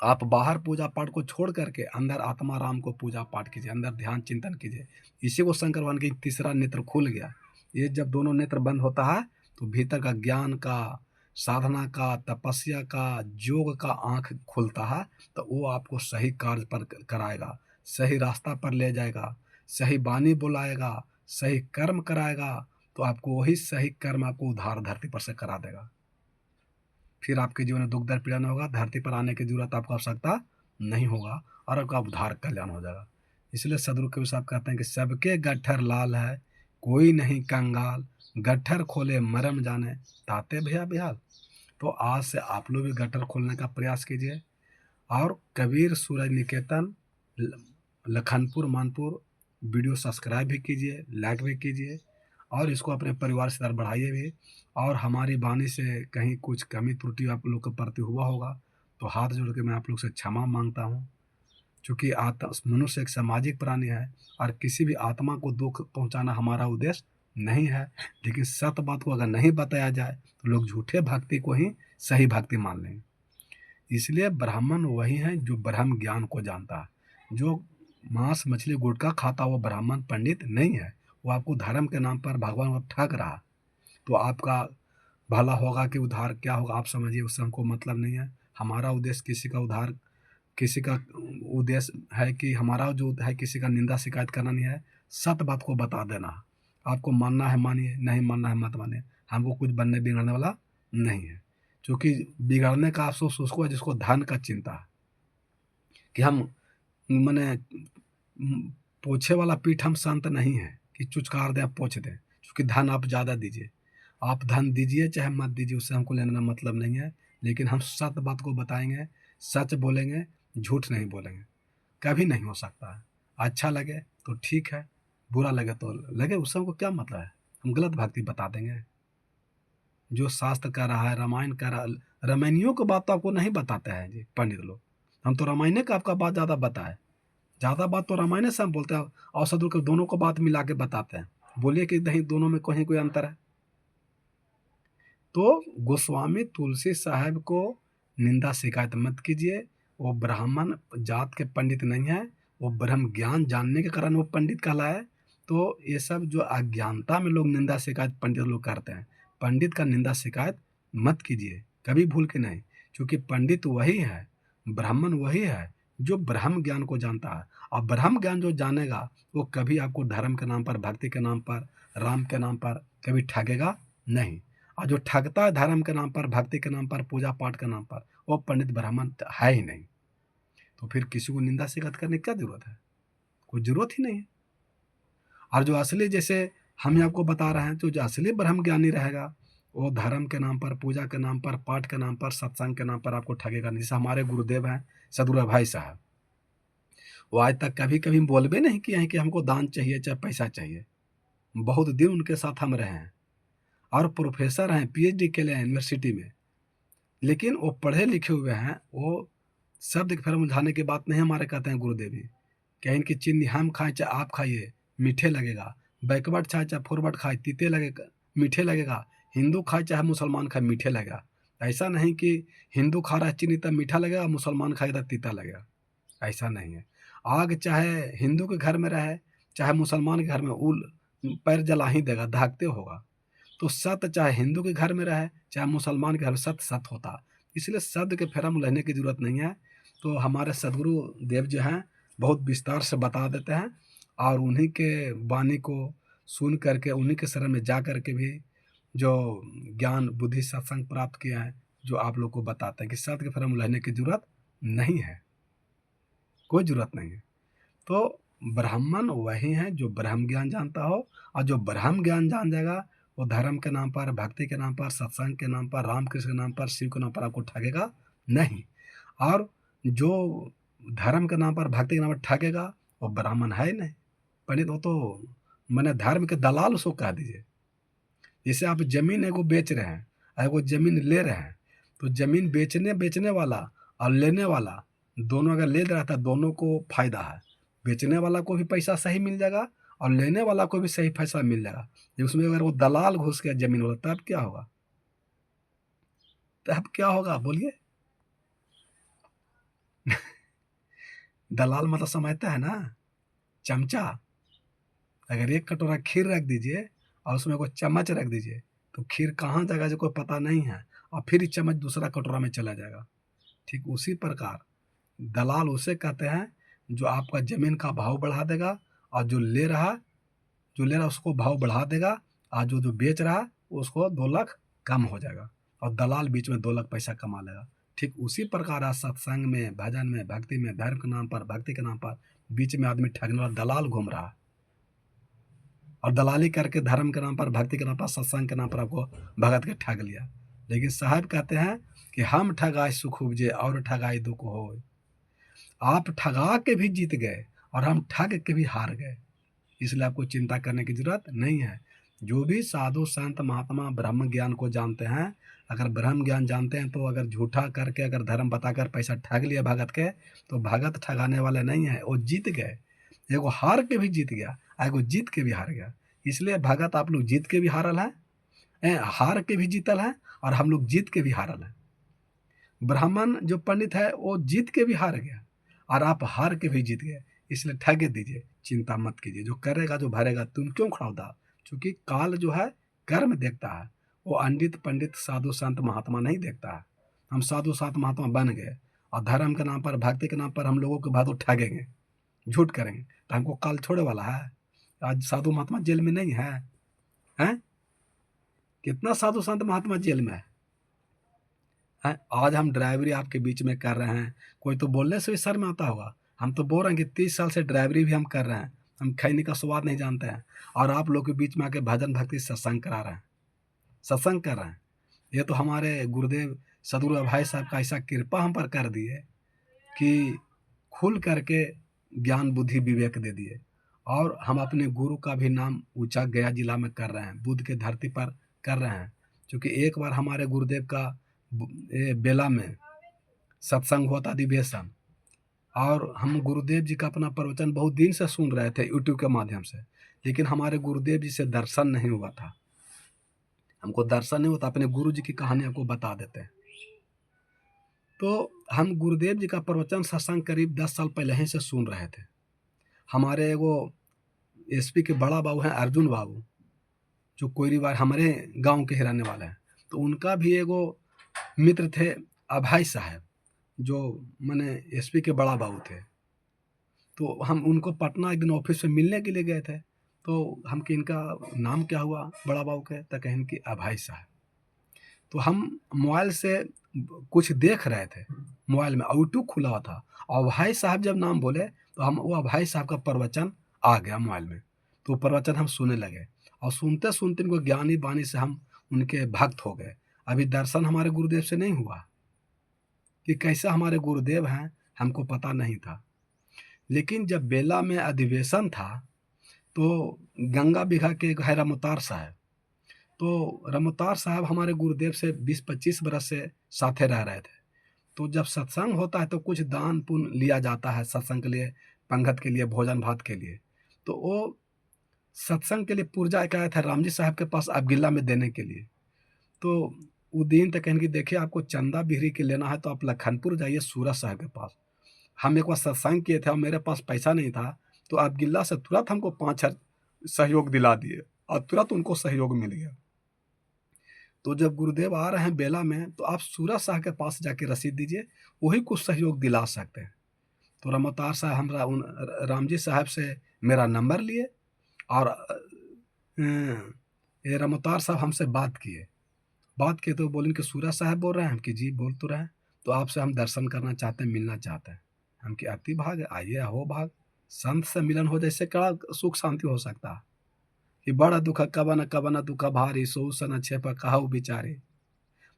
S1: आप बाहर पूजा पाठ को छोड़ करके अंदर आत्मा राम को पूजा पाठ कीजिए, अंदर ध्यान चिंतन कीजिए। इसी को शंकर भगवान की तीसरा नेत्र खुल गया। ये जब दोनों नेत्र बंद होता है तो भीतर का ज्ञान का साधना का तपस्या का योग का आंख खुलता है। तो वो आपको सही कार्य पर कराएगा, सही रास्ता पर ले जाएगा, सही वाणी बुलाएगा, सही कर्म कराएगा। तो आपको वही सही कर्म आपको उद्धार धरती पर से करा देगा। फिर आपके जीवन में दुख दर्द पीड़ा नहीं होगा, धरती पर आने की जरूरत आपको आवश्यकता नहीं होगा और आपका उद्धार कल्याण हो जाएगा। इसलिए सदगुरु कबीर साहब कहते हैं कि सबके गट्ठर लाल है कोई नहीं कंगाल, गट्ठर खोले मरम जाने ताते भैया बिहाल। तो आज से आप लोग भी गट्ठर खोलने का प्रयास कीजिए और कबीर सूरज निकेतन लखनपुर मानपुर वीडियो सब्सक्राइब भी कीजिए, लाइक भी कीजिए और इसको अपने परिवार से तरफ बढ़ाइए भी। और हमारी वाणी से कहीं कुछ कमी त्रुटि आप लोग के प्रति हुआ होगा तो हाथ जोड़ के मैं आप लोग से क्षमा मांगता हूँ। चूँकि मनुष्य एक सामाजिक प्राणी है और किसी भी आत्मा को दुख पहुँचाना हमारा उद्देश्य नहीं है। लेकिन सत्य बात को अगर नहीं बताया जाए तो लोग झूठे भक्ति को ही सही भक्ति मान लेंगे। इसलिए ब्राह्मण वही है जो ब्रह्म ज्ञान को जानता है। जो मांस मछली गुटखा खाता वो ब्राह्मण पंडित नहीं है। वो आपको धर्म के नाम पर भगवान को ठग रहा। तो आपका भला होगा कि उधार क्या होगा आप समझिए, उससे हमको मतलब नहीं है। हमारा उद्देश्य किसी का उधार, किसी का उद्देश्य है कि हमारा जो है किसी का निंदा शिकायत करना नहीं है, सत्य बात को बता देना। आपको मानना है मानिए, नहीं मानना है मत मानिए। हमको कुछ बनने बिगड़ने वाला नहीं है। क्योंकि बिगड़ने का अफसोस उसको है जिसको धन का चिंता है कि हम मैंने पोछे वाला पीठ हम संत नहीं है कि चुचकार दें पोछ दें। क्योंकि धन आप ज़्यादा दीजिए, आप धन दीजिए चाहे मत दीजिए, उससे हमको लेना मतलब नहीं है। लेकिन हम सत्य बात को बताएंगे, सच बोलेंगे, झूठ नहीं बोलेंगे। कभी नहीं हो सकता है। अच्छा लगे तो ठीक है, बुरा लगे तो लगे, उससे हमको क्या मतलब है। हम गलत भक्ति बता देंगे। जो शास्त्र कह रहा है, रामायण कह रहा है, रामायणियों को बात तो आपको नहीं बताते हैं जी पंडित लोग। हम तो रामायण का आपका बात ज़्यादा बताए, ज़्यादा बात तो रामायण से हम बोलते हैं और सदगुरु के दोनों को बात मिला के बताते हैं। बोलिए कि नहीं दोनों में कहीं कोई अंतर है। तो गोस्वामी तुलसी साहब को निंदा शिकायत मत कीजिए। वो ब्राह्मण जात के पंडित नहीं है, वो ब्रह्म ज्ञान जानने के कारण वो पंडित कहलाए। तो ये सब जो अज्ञानता में लोग निंदा शिकायत पंडित लोग करते हैं, पंडित का निंदा शिकायत मत कीजिए कभी भूल के नहीं। क्योंकि पंडित वही है, ब्राह्मण वही है जो ब्रह्म ज्ञान को जानता है। और ब्रह्म ज्ञान जो जानेगा वो कभी आपको धर्म के नाम पर, भक्ति के नाम पर, राम के नाम पर कभी ठगेगा नहीं। और जो ठगता है धर्म के नाम पर, भक्ति के नाम पर, पूजा पाठ के नाम पर, वो पंडित ब्राह्मण है ही नहीं। तो फिर किसी को निंदा शिकायत करने की क्या जरूरत है? कोई जरूरत ही नहीं है। और जो असली, जैसे हम आपको बता रहे हैं, तो जो असली ब्रह्म ज्ञानी रहेगा वो धर्म के नाम पर, पूजा के नाम पर, पाठ के नाम पर, सत्संग के नाम पर आपको ठगेगा नहीं। जैसे हमारे गुरुदेव हैं सदगुरु भाई साहब, वो आज तक कभी कभी बोलबे नहीं किए हैं कि हमको दान चाहिए चाहे पैसा चाहिए। बहुत दिन उनके साथ हम रहे हैं और प्रोफेसर हैं, पीएचडी के लिए यूनिवर्सिटी में, लेकिन वो पढ़े लिखे हुए हैं। वो शब्द के फर्म उलझाने की बात नहीं हमारे कहते हैं गुरुदेव जी। क्या इनकी चीनी हम खाएं चाहे आप खाइए मीठे लगेगा, बैकवर्ड खाए चाहे फॉरवर्ड खाए तीते लगेगा, मीठे लगेगा, हिंदू खाए चाहे मुसलमान खाए मीठे लगेगा। ऐसा नहीं कि हिंदू खा रहा है चीनी तब मीठा लगेगा, मुसलमान खाएगा तब तीता लगेगा, ऐसा नहीं है। आग चाहे हिंदू के घर में रहे चाहे मुसलमान के घर में, उल पैर जला ही देगा, दागते होगा। तो सत्य चाहे हिंदू के घर में रहे चाहे मुसलमान के घर में, सत्य सत्य होता। इसलिए शब्द के फेरा में लेने की जरूरत नहीं है। तो हमारे सदगुरु देव जो हैं बहुत विस्तार से बता देते हैं, और उन्हीं के वाणी को सुन करके, उन्हीं के शरण में जा करके भी जो ज्ञान बुद्धि सत्संग प्राप्त किया है, जो आप लोग को बताते हैं कि शब्द के फेरा में लेने की जरूरत नहीं है, कोई जरूरत नहीं है। तो ब्राह्मण वही है जो ब्रह्म ज्ञान जानता हो, और जो ब्रह्म ज्ञान जान जाएगा वो धर्म के नाम पर, भक्ति के नाम पर, सत्संग के नाम पर, रामकृष्ण के नाम पर, शिव के नाम पर आपको ठगेगा नहीं। और जो धर्म के नाम पर, भक्ति के नाम पर ठगेगा वो ब्राह्मण है ही नहीं, पंडित। वो तो मैंने धर्म के दलाल उसको कह दीजिए। जैसे आप जमीन एगो बेच रहे हैं, एगो जमीन ले रहे हैं, तो जमीन बेचने बेचने वाला और लेने वाला दोनों अगर ले रहा था, दोनों को फायदा है। बेचने वाला को भी पैसा सही मिल जाएगा और लेने वाला को भी सही पैसा मिल जाएगा। जब उसमें अगर वो दलाल घुस गया जमीन वाला, तब क्या होगा? तब क्या होगा बोलिए? दलाल मतलब समझता है ना, चमचा। अगर एक कटोरा खीर रख दीजिए और उसमें कोई चम्मच रख दीजिए, तो खीर कहाँ जाएगा जो कोई पता नहीं है, और फिर चम्मच दूसरा कटोरा में चला जाएगा। ठीक उसी प्रकार दलाल उसे कहते हैं जो आपका जमीन का भाव बढ़ा देगा, और जो ले रहा उसको भाव बढ़ा देगा, और जो बेच रहा उसको 2 लाख कम हो जाएगा, और दलाल बीच में 2 लाख पैसा कमा लेगा। ठीक उसी प्रकार आज सत्संग में, भजन में, भक्ति में, धर्म के नाम पर, भक्ति के नाम पर बीच में आदमी ठगने वाला दलाल घूम रहा है, और दलाली करके धर्म के नाम पर, भक्ति के नाम पर, सत्संग के नाम पर आपको भगत के ठग लिया। लेकिन साहब कहते हैं कि हम ठगाए सुख उपजे और ठगाई दुख हो। आप ठगा के भी जीत गए और हम ठग के भी हार गए, इसलिए आपको चिंता करने की जरूरत नहीं है। जो भी साधु संत महात्मा ब्रह्म ज्ञान को जानते हैं, अगर ब्रह्म ज्ञान जानते हैं, तो अगर झूठा करके, अगर धर्म बताकर पैसा ठग लिया भगत के, तो भगत ठगाने वाले नहीं है, वो जीत गए। एगो हार के भी जीत गया, एगो जीत के भी हार गया। इसलिए भगत आप लोग जीत के भी हारल है, हार के भी जीतल है, और हम लोग जीत के भी हारल है। ब्राह्मण जो पंडित है वो जीत के भी हार गया, और आप हार के भी जीत गए। इसलिए ठगे दीजिए, चिंता मत कीजिए, जो करेगा जो भरेगा, तुम क्यों खड़ाउदा? क्योंकि काल जो है कर्म देखता है, वो अंडित पंडित साधु संत महात्मा नहीं देखता है। हम साधु संत महात्मा बन गए और धर्म के नाम पर, भक्ति के नाम पर हम लोगों के बाद ठगेंगे, झूठ करेंगे, तो हमको काल छोड़े वाला है? आज साधु महात्मा जेल में नहीं है, हैं? कितना साधु संत महात्मा जेल में है? आज हम ड्राइवरी आपके बीच में कर रहे हैं, कोई तो बोलने से भी शर्म आता होगा। हम तो बोल रहे हैं कि 30 साल से ड्राइवरी भी हम कर रहे हैं, हम खैनी का स्वाद नहीं जानते हैं, और आप लोग के बीच में आके भजन भक्ति सत्संग करा रहे हैं, सत्संग कर रहे हैं। ये तो हमारे गुरुदेव सदगुरु भाई साहब का ऐसा कृपा हम पर कर दिए कि खुल करके ज्ञान बुद्धि विवेक दे दिए, और हम अपने गुरु का भी नाम ऊंचा गया जिला में कर रहे हैं, बुद्ध के धरती पर कर रहे हैं। क्योंकि एक बार हमारे गुरुदेव का बेला में सत्संग हुआ था, अधिवेशन, और हम गुरुदेव जी का अपना प्रवचन बहुत दिन से सुन रहे थे यूट्यूब के माध्यम से, लेकिन हमारे गुरुदेव जी से दर्शन नहीं हुआ था। हमको दर्शन नहीं होता, अपने गुरु जी की कहानी आपको बता देते हैं। तो हम गुरुदेव जी का प्रवचन सत्संग करीब 10 साल पहले ही से सुन रहे थे। हमारे एगो एसपी के बड़ा बाबू हैं अर्जुन बाबू, जो कोयरीवार हमारे गांव के ही रहने वाले हैं, तो उनका भी एगो मित्र थे अभाई साहब, जो मैंने एसपी के बड़ा बाबू थे। तो हम उनको पटना एक दिन ऑफिस में मिलने के लिए गए थे, तो हम कि इनका नाम क्या हुआ बड़ा बाबू के, तो कहें कि अभाई साहब। तो हम मोबाइल से कुछ देख रहे थे, मोबाइल में यूट्यूब खुला हुआ था, और भाई साहब जब नाम बोले तो हम वो भाई साहब का प्रवचन आ गया मोबाइल में, तो प्रवचन हम सुनने लगे, और सुनते सुनते इनको ज्ञानी बानी से हम उनके भक्त हो गए। अभी दर्शन हमारे गुरुदेव से नहीं हुआ कि कैसे हमारे गुरुदेव हैं, हमको पता नहीं था। लेकिन जब बेला में अधिवेशन था, तो गंगा बिघा के एक है रमोतार साहब, तो रमोतार साहब हमारे गुरुदेव से 20-25 बरस से साथे रह रहे थे। तो जब सत्संग होता है तो कुछ दान पुण्य लिया जाता है सत्संग के लिए, पंगत के लिए, भोजन भात के लिए। तो वो सत्संग के लिए पुर्जा एक आया था राम जी साहब के पास अबगिल्ला में देने के लिए। तो वो दिन तक कहने की देखिए आपको चंदा बिहरी के लेना है तो आप लखनपुर जाइए सूरज साहब के पास। हम एक बार सत्संग किए थे और मेरे पास पैसा नहीं था, तो अबगिल्ला से तुरंत हमको 5 सहयोग दिला दिए और तुरंत उनको सहयोग मिल गया। तो जब गुरुदेव आ रहे हैं बेला में, तो आप सूरज साहब के पास जाके रसीद दीजिए, वही कुछ सहयोग दिला सकते हैं। तो रमोतार साहब हमरा उन राम जी साहब से मेरा नंबर लिए और ये रमोतार साहब हमसे बात किए तो बोले कि सूरज साहब बोल रहे हैं? हम कि जी बोल तो रहे हैं। तो आपसे हम दर्शन करना चाहते हैं, मिलना चाहते हैं। हम कि अति भाग है, आइए अहो भाग, संत से मिलन हो जैसे क्या सुख शांति हो सकता है। कि बड़ा दुख कवन दुख भारी, सो सन छेप कहु बिचारे,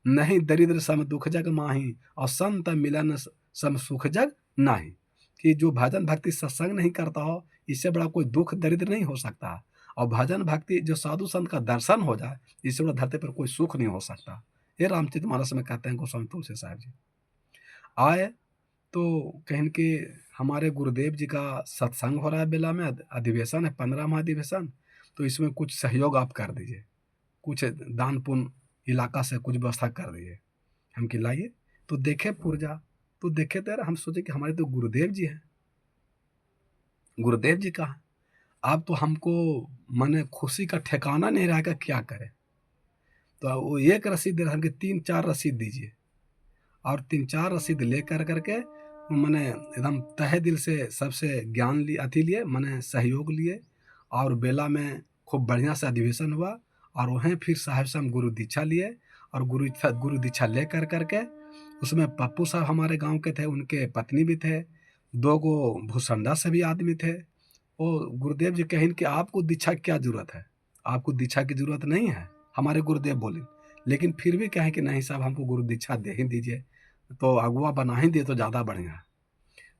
S1: नहीं दरिद्र सम दुख जग माही, और संत मिलन सम सुख जग नाही। कि जो भजन भक्ति सत्संग नहीं करता हो, इससे बड़ा कोई दुख दरिद्र नहीं हो सकता। और भजन भक्ति जो साधु संत का दर्शन हो जाए, इससे बड़ा धरती पर कोई सुख नहीं हो सकता। ये रामचरितमानस में कहते हैं गोस्वामी तुलसी साहब जी। आए तो कहीं कि हमारे गुरुदेव जी का सत्संग हो रहा है बेला में, अधिवेशन है 15वां अधिवेशन, तो इसमें कुछ सहयोग आप कर दीजिए, कुछ दान पुण्य इलाका से कुछ व्यवस्था कर दीजिए। हम कि लाइए, तो देखे पुर्जा, तो देखे तो यार हम सोचे कि हमारे तो गुरुदेव जी हैं, गुरुदेव जी कहाँ? अब तो हमको माने खुशी का ठिकाना नहीं रहेगा, क्या करें। तो वो एक रसीद दे रहा है कि 3-4 रसीद दीजिए, और 3-4 रसीद ले करके मैंने एकदम तहे दिल से सबसे ज्ञान लिए, अथी लिए, मैंने सहयोग लिए, और बेला में खूब बढ़िया से अधिवेशन हुआ। और वहीं फिर साहब से हम गुरु दीक्षा लिए, और गुरु दीक्षा ले करके उसमें पप्पू साहब हमारे गांव के थे, उनके पत्नी भी थे, 2 गो भूसंडा से भी आदमी थे। वो गुरुदेव जी कहें कि आपको दीक्षा की क्या जरूरत है, आपको दीक्षा की जरूरत नहीं है, हमारे गुरुदेव बोले। लेकिन फिर भी कहें कि नहीं साहब हमको गुरु दीक्षा दे ही दीजिए, तो अगुआ बना ही दिए तो ज़्यादा बढ़िया।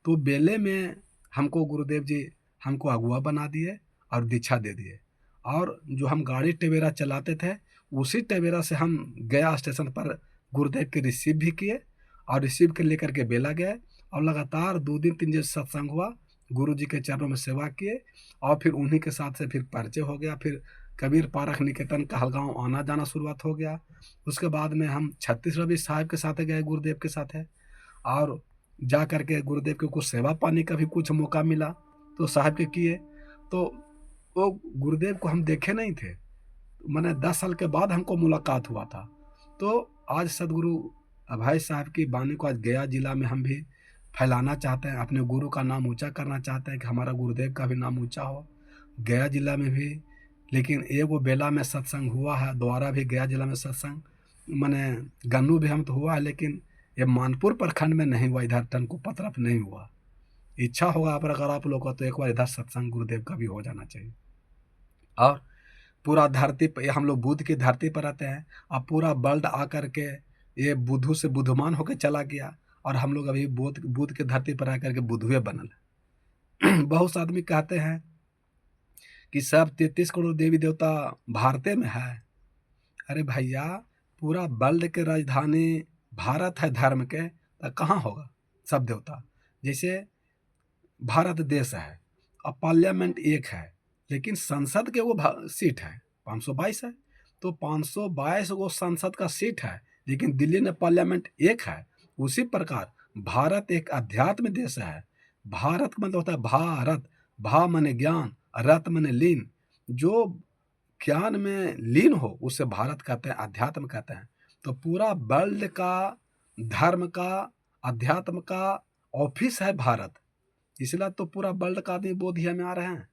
S1: तो बेले में हमको गुरुदेव जी हमको अगुआ बना दिए और दीक्षा दे दिए। और जो हम गाड़ी टवेरा चलाते थे, उसी टवेरा से हम गया स्टेशन पर गुरुदेव के रिसीव भी किए, और रिसीव के लेकर के बेला गए, और लगातार 2 दिन 3 दिन सत्संग हुआ, गुरु जी के चरणों में सेवा किए, और फिर उन्हीं के साथ से फिर परिचय हो गया। फिर कबीर पारख निकेतन कहलगांव आना जाना शुरुआत हो गया। उसके बाद में हम छत्तीसगढ़ भी साहब के साथ गए, गुरुदेव के साथ है, और जा करके गुरुदेव के कुछ सेवा पाने का भी कुछ मौका मिला, तो साहब के किए। तो वो गुरुदेव को हम देखे नहीं थे, मैंने 10 साल के बाद हमको मुलाकात हुआ था। तो आज सदगुरु अभय साहब की वाणी को आज गया जिला में हम भी फैलाना चाहते हैं, अपने गुरु का नाम ऊंचा करना चाहते हैं कि हमारा गुरुदेव का भी नाम ऊंचा हो गया जिला में भी। लेकिन एगो बेला में सत्संग हुआ है, दोबारा भी गया जिला में सत्संग मैंने गन्नू भी हम तो हुआ है, लेकिन ये मानपुर प्रखंड में नहीं हुआ, इधर टनकू पतरफ नहीं हुआ। इच्छा होगा पर अगर आप लोग का, तो एक बार इधर सत्संग गुरुदेव का भी हो जाना चाहिए। और पूरा धरती पर, हम लोग बुध की धरती पर रहते हैं, अब पूरा वर्ल्ड आकर के ये बुद्धू से बुद्धमान होकर चला गया, और हम लोग अभी बुध की धरती पर आकर के बुद्धुए बनल। बहुत से आदमी कहते हैं कि सब 33 करोड़ देवी देवता भारते में है। अरे भैया, पूरा वर्ल्ड के राजधानी भारत है धर्म के, तो कहाँ होगा सब देवता? जैसे भारत देश है और पार्लियामेंट एक है, लेकिन संसद के वो सीट है 522 है, तो 522 गो संसद का सीट है, लेकिन दिल्ली में पार्लियामेंट एक है। उसी प्रकार भारत एक अध्यात्म देश है। भारत का मतलब होता है भारत, भा माने ज्ञान, रत माने लीन, जो ज्ञान में लीन हो उसे भारत कहते हैं, अध्यात्म कहते हैं। तो पूरा वर्ल्ड का धर्म का, अध्यात्म का ऑफिस है भारत, इसलिए तो पूरा वर्ल्ड का आदमी बोधिया में आ रहे हैं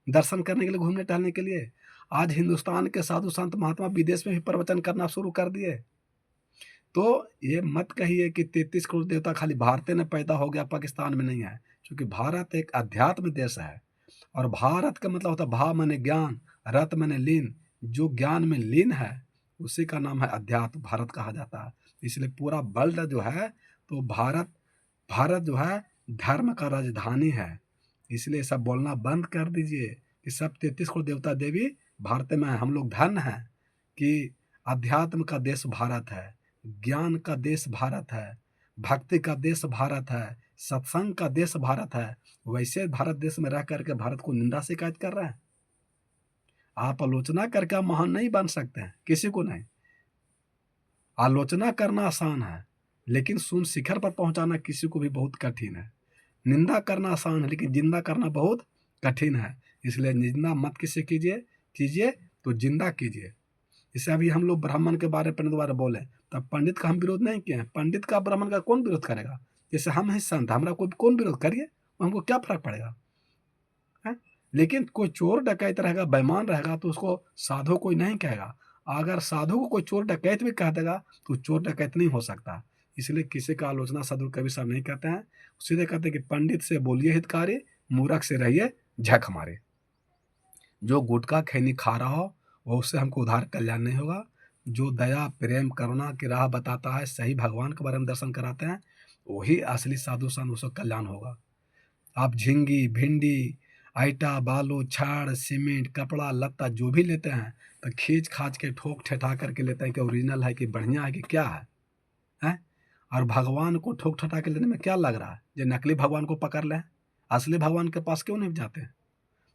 S1: दर्शन करने के लिए, घूमने टहलने के लिए। आज हिंदुस्तान के साधु संत महात्मा विदेश में भी प्रवचन करना शुरू कर दिए। तो ये मत कहिए कि 33 करोड़ देवता खाली भारत में पैदा हो गया, पाकिस्तान में नहीं है, क्योंकि भारत एक अध्यात्म देश है। और भारत का मतलब होता है भा माने ज्ञान, रत माने लीन, जो ज्ञान में लीन है उसी का नाम है अध्यात्म भारत कहा जाता है। इसलिए पूरा वर्ल्ड जो है तो भारत भारत जो है धर्म का राजधानी है। इसलिए सब बोलना बंद कर दीजिए कि सब 33 करोड़ देवता देवी भारत में है। हम लोग धन्य हैं कि अध्यात्म का देश भारत है, ज्ञान का देश भारत है, भक्ति का देश भारत है, सत्संग का देश भारत है। वैसे भारत देश में रह करके भारत को निंदा शिकायत कर रहे हैं। आप आलोचना करके महान नहीं बन सकते हैं, किसी को नहीं। आलोचना करना आसान है लेकिन सुन शिखर पर पहुंचाना किसी को भी बहुत कठिन है। निंदा करना आसान है लेकिन जिंदा करना बहुत कठिन है। इसलिए निंदा मत किसी कीजिए, कीजिए तो जिंदा कीजिए। जैसे अभी हम लोग ब्राह्मण के बारे में दोबारा बोले तब पंडित का हम विरोध नहीं किए हैं। पंडित का ब्राह्मण का कौन विरोध करेगा? जैसे हम हैं संत, हमारा कोई कौन विरोध करिए, हमको क्या फर्क पड़ेगा है? लेकिन कोई चोर डकैत रहेगा, बेईमान रहेगा तो उसको साधु कोई नहीं कहेगा। अगर साधु को कोई चोर डकैत भी कह देगा तो चोर डकैत नहीं हो सकता। इसलिए किसी का आलोचना साधु कभी साहब नहीं कहते हैं। सीधे कहते हैं कि पंडित से बोलिए हितकारी, मूर्ख से रहिए झक मारे। जो गुटखा खैनी खा रहा हो वो उससे हमको उधार कल्याण नहीं होगा। जो दया प्रेम करुणा की राह बताता है, सही भगवान के बारे में दर्शन कराते हैं, वही असली साधु संत, उसको कल्याण होगा। आप झिंगी भिंडी आइटा बालू छाड़ सीमेंट कपड़ा लत्ता जो भी लेते हैं तो खींच खाच के ठोक ठेठा करके लेते हैं कि ओरिजिनल है कि बढ़िया है कि क्या है? और भगवान को ठोक ठठा के लेने में क्या लग रहा है? जो नकली भगवान को पकड़ लें, असली भगवान के पास क्यों नहीं जाते हैं?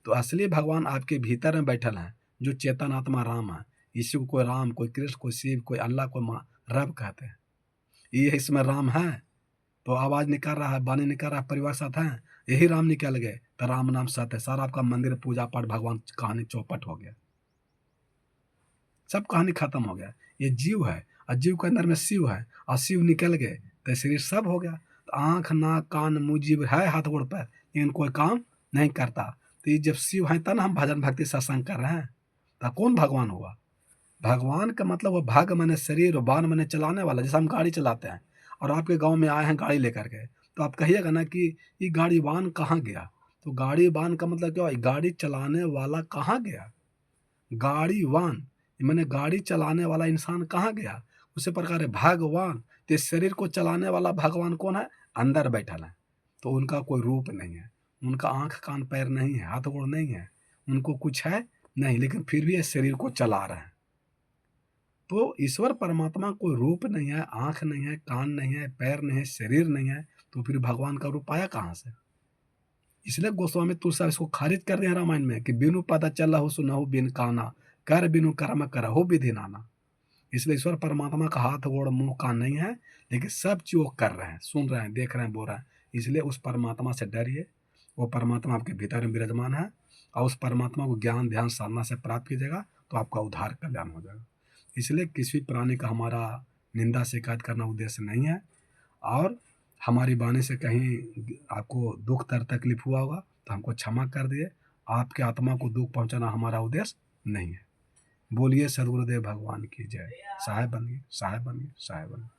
S1: तो असली भगवान आपके भीतर में बैठल हैं, जो चेतन आत्मा राम है। इसी को कोई राम, कोई कृष्ण, कोई शिव, कोई अल्लाह, कोई माँ रब कहते हैं। ये इसमें राम है तो आवाज निकाल रहा है, बानी निकाल रहा है, परिवार साथ है, यही राम निकल गए तो राम नाम सत्य है। सारा आपका मंदिर पूजा पाठ भगवान कहानी चौपट हो गया, सब कहानी खत्म हो गया। ये जीव है और जीव के अंदर में शिव है और शिव निकल गए तो शरीर सब हो गया। तो आंख नाक कान मुंह जीव है हाथ गोड़ पर लेकिन कोई काम नहीं करता। तो ये जब शिव है तब हम भजन भक्ति सत्संग कर रहे हैं, तो कौन भगवान हुआ? भगवान का मतलब वो भाग मैंने शरीर और बाण मैंने चलाने वाला। जैसे हम गाड़ी चलाते हैं और आपके गांव में आए हैं गाड़ी लेकर के, तो आप कहिएगा ना कि ये गाड़ी वाहन कहाँ गया? तो गाड़ी वाहन का मतलब क्या? गाड़ी चलाने वाला कहाँ गया? गाड़ी वाहन मैंने गाड़ी चलाने वाला इंसान कहाँ गया? उसी प्रकार भगवान, तो इस शरीर को चलाने वाला भगवान कौन है? अंदर बैठल है। तो उनका कोई रूप नहीं है, उनका आंख कान पैर नहीं है, हाथ गोड़ नहीं है, उनको कुछ है नहीं, लेकिन फिर भी इस शरीर को चला रहे हैं। तो ईश्वर परमात्मा कोई रूप नहीं है, आंख नहीं है, कान नहीं है, पैर नहीं है, शरीर नहीं है, तो फिर भगवान का रूप आया कहाँ से? इसलिए गोस्वामी तुलसी इसको खारिज कर दिया हैं रामायण में कि बिनु पता चलहु सुनहु बिन काना, कर बिनु कर्म करहु विधि नाना। इसलिए ईश्वर परमात्मा का हाथ गोड़ मुंह कान नहीं है, लेकिन सब चीज वो कर रहे हैं, सुन रहे हैं, देख रहे हैं, बोल रहे हैं। इसलिए उस परमात्मा से डरिए। वो परमात्मा आपके भीतर में विराजमान है और उस परमात्मा को ज्ञान ध्यान साधना से प्राप्त कीजिएगा तो आपका उद्धार कल्याण हो जाएगा। इसलिए किसी प्राणी का हमारा निंदा शिकायत करना उद्देश्य नहीं है। और हमारी वाणी से कहीं आपको दुख तकलीफ हुआ होगा तो हमको क्षमा कर दिए। आपके आत्मा को दुख पहुंचाना हमारा उद्देश्य नहीं है। बोलिए सदगुरुदेव भगवान की जय। साहेब बनिए, साहेब बनिए, साहेब बनिए।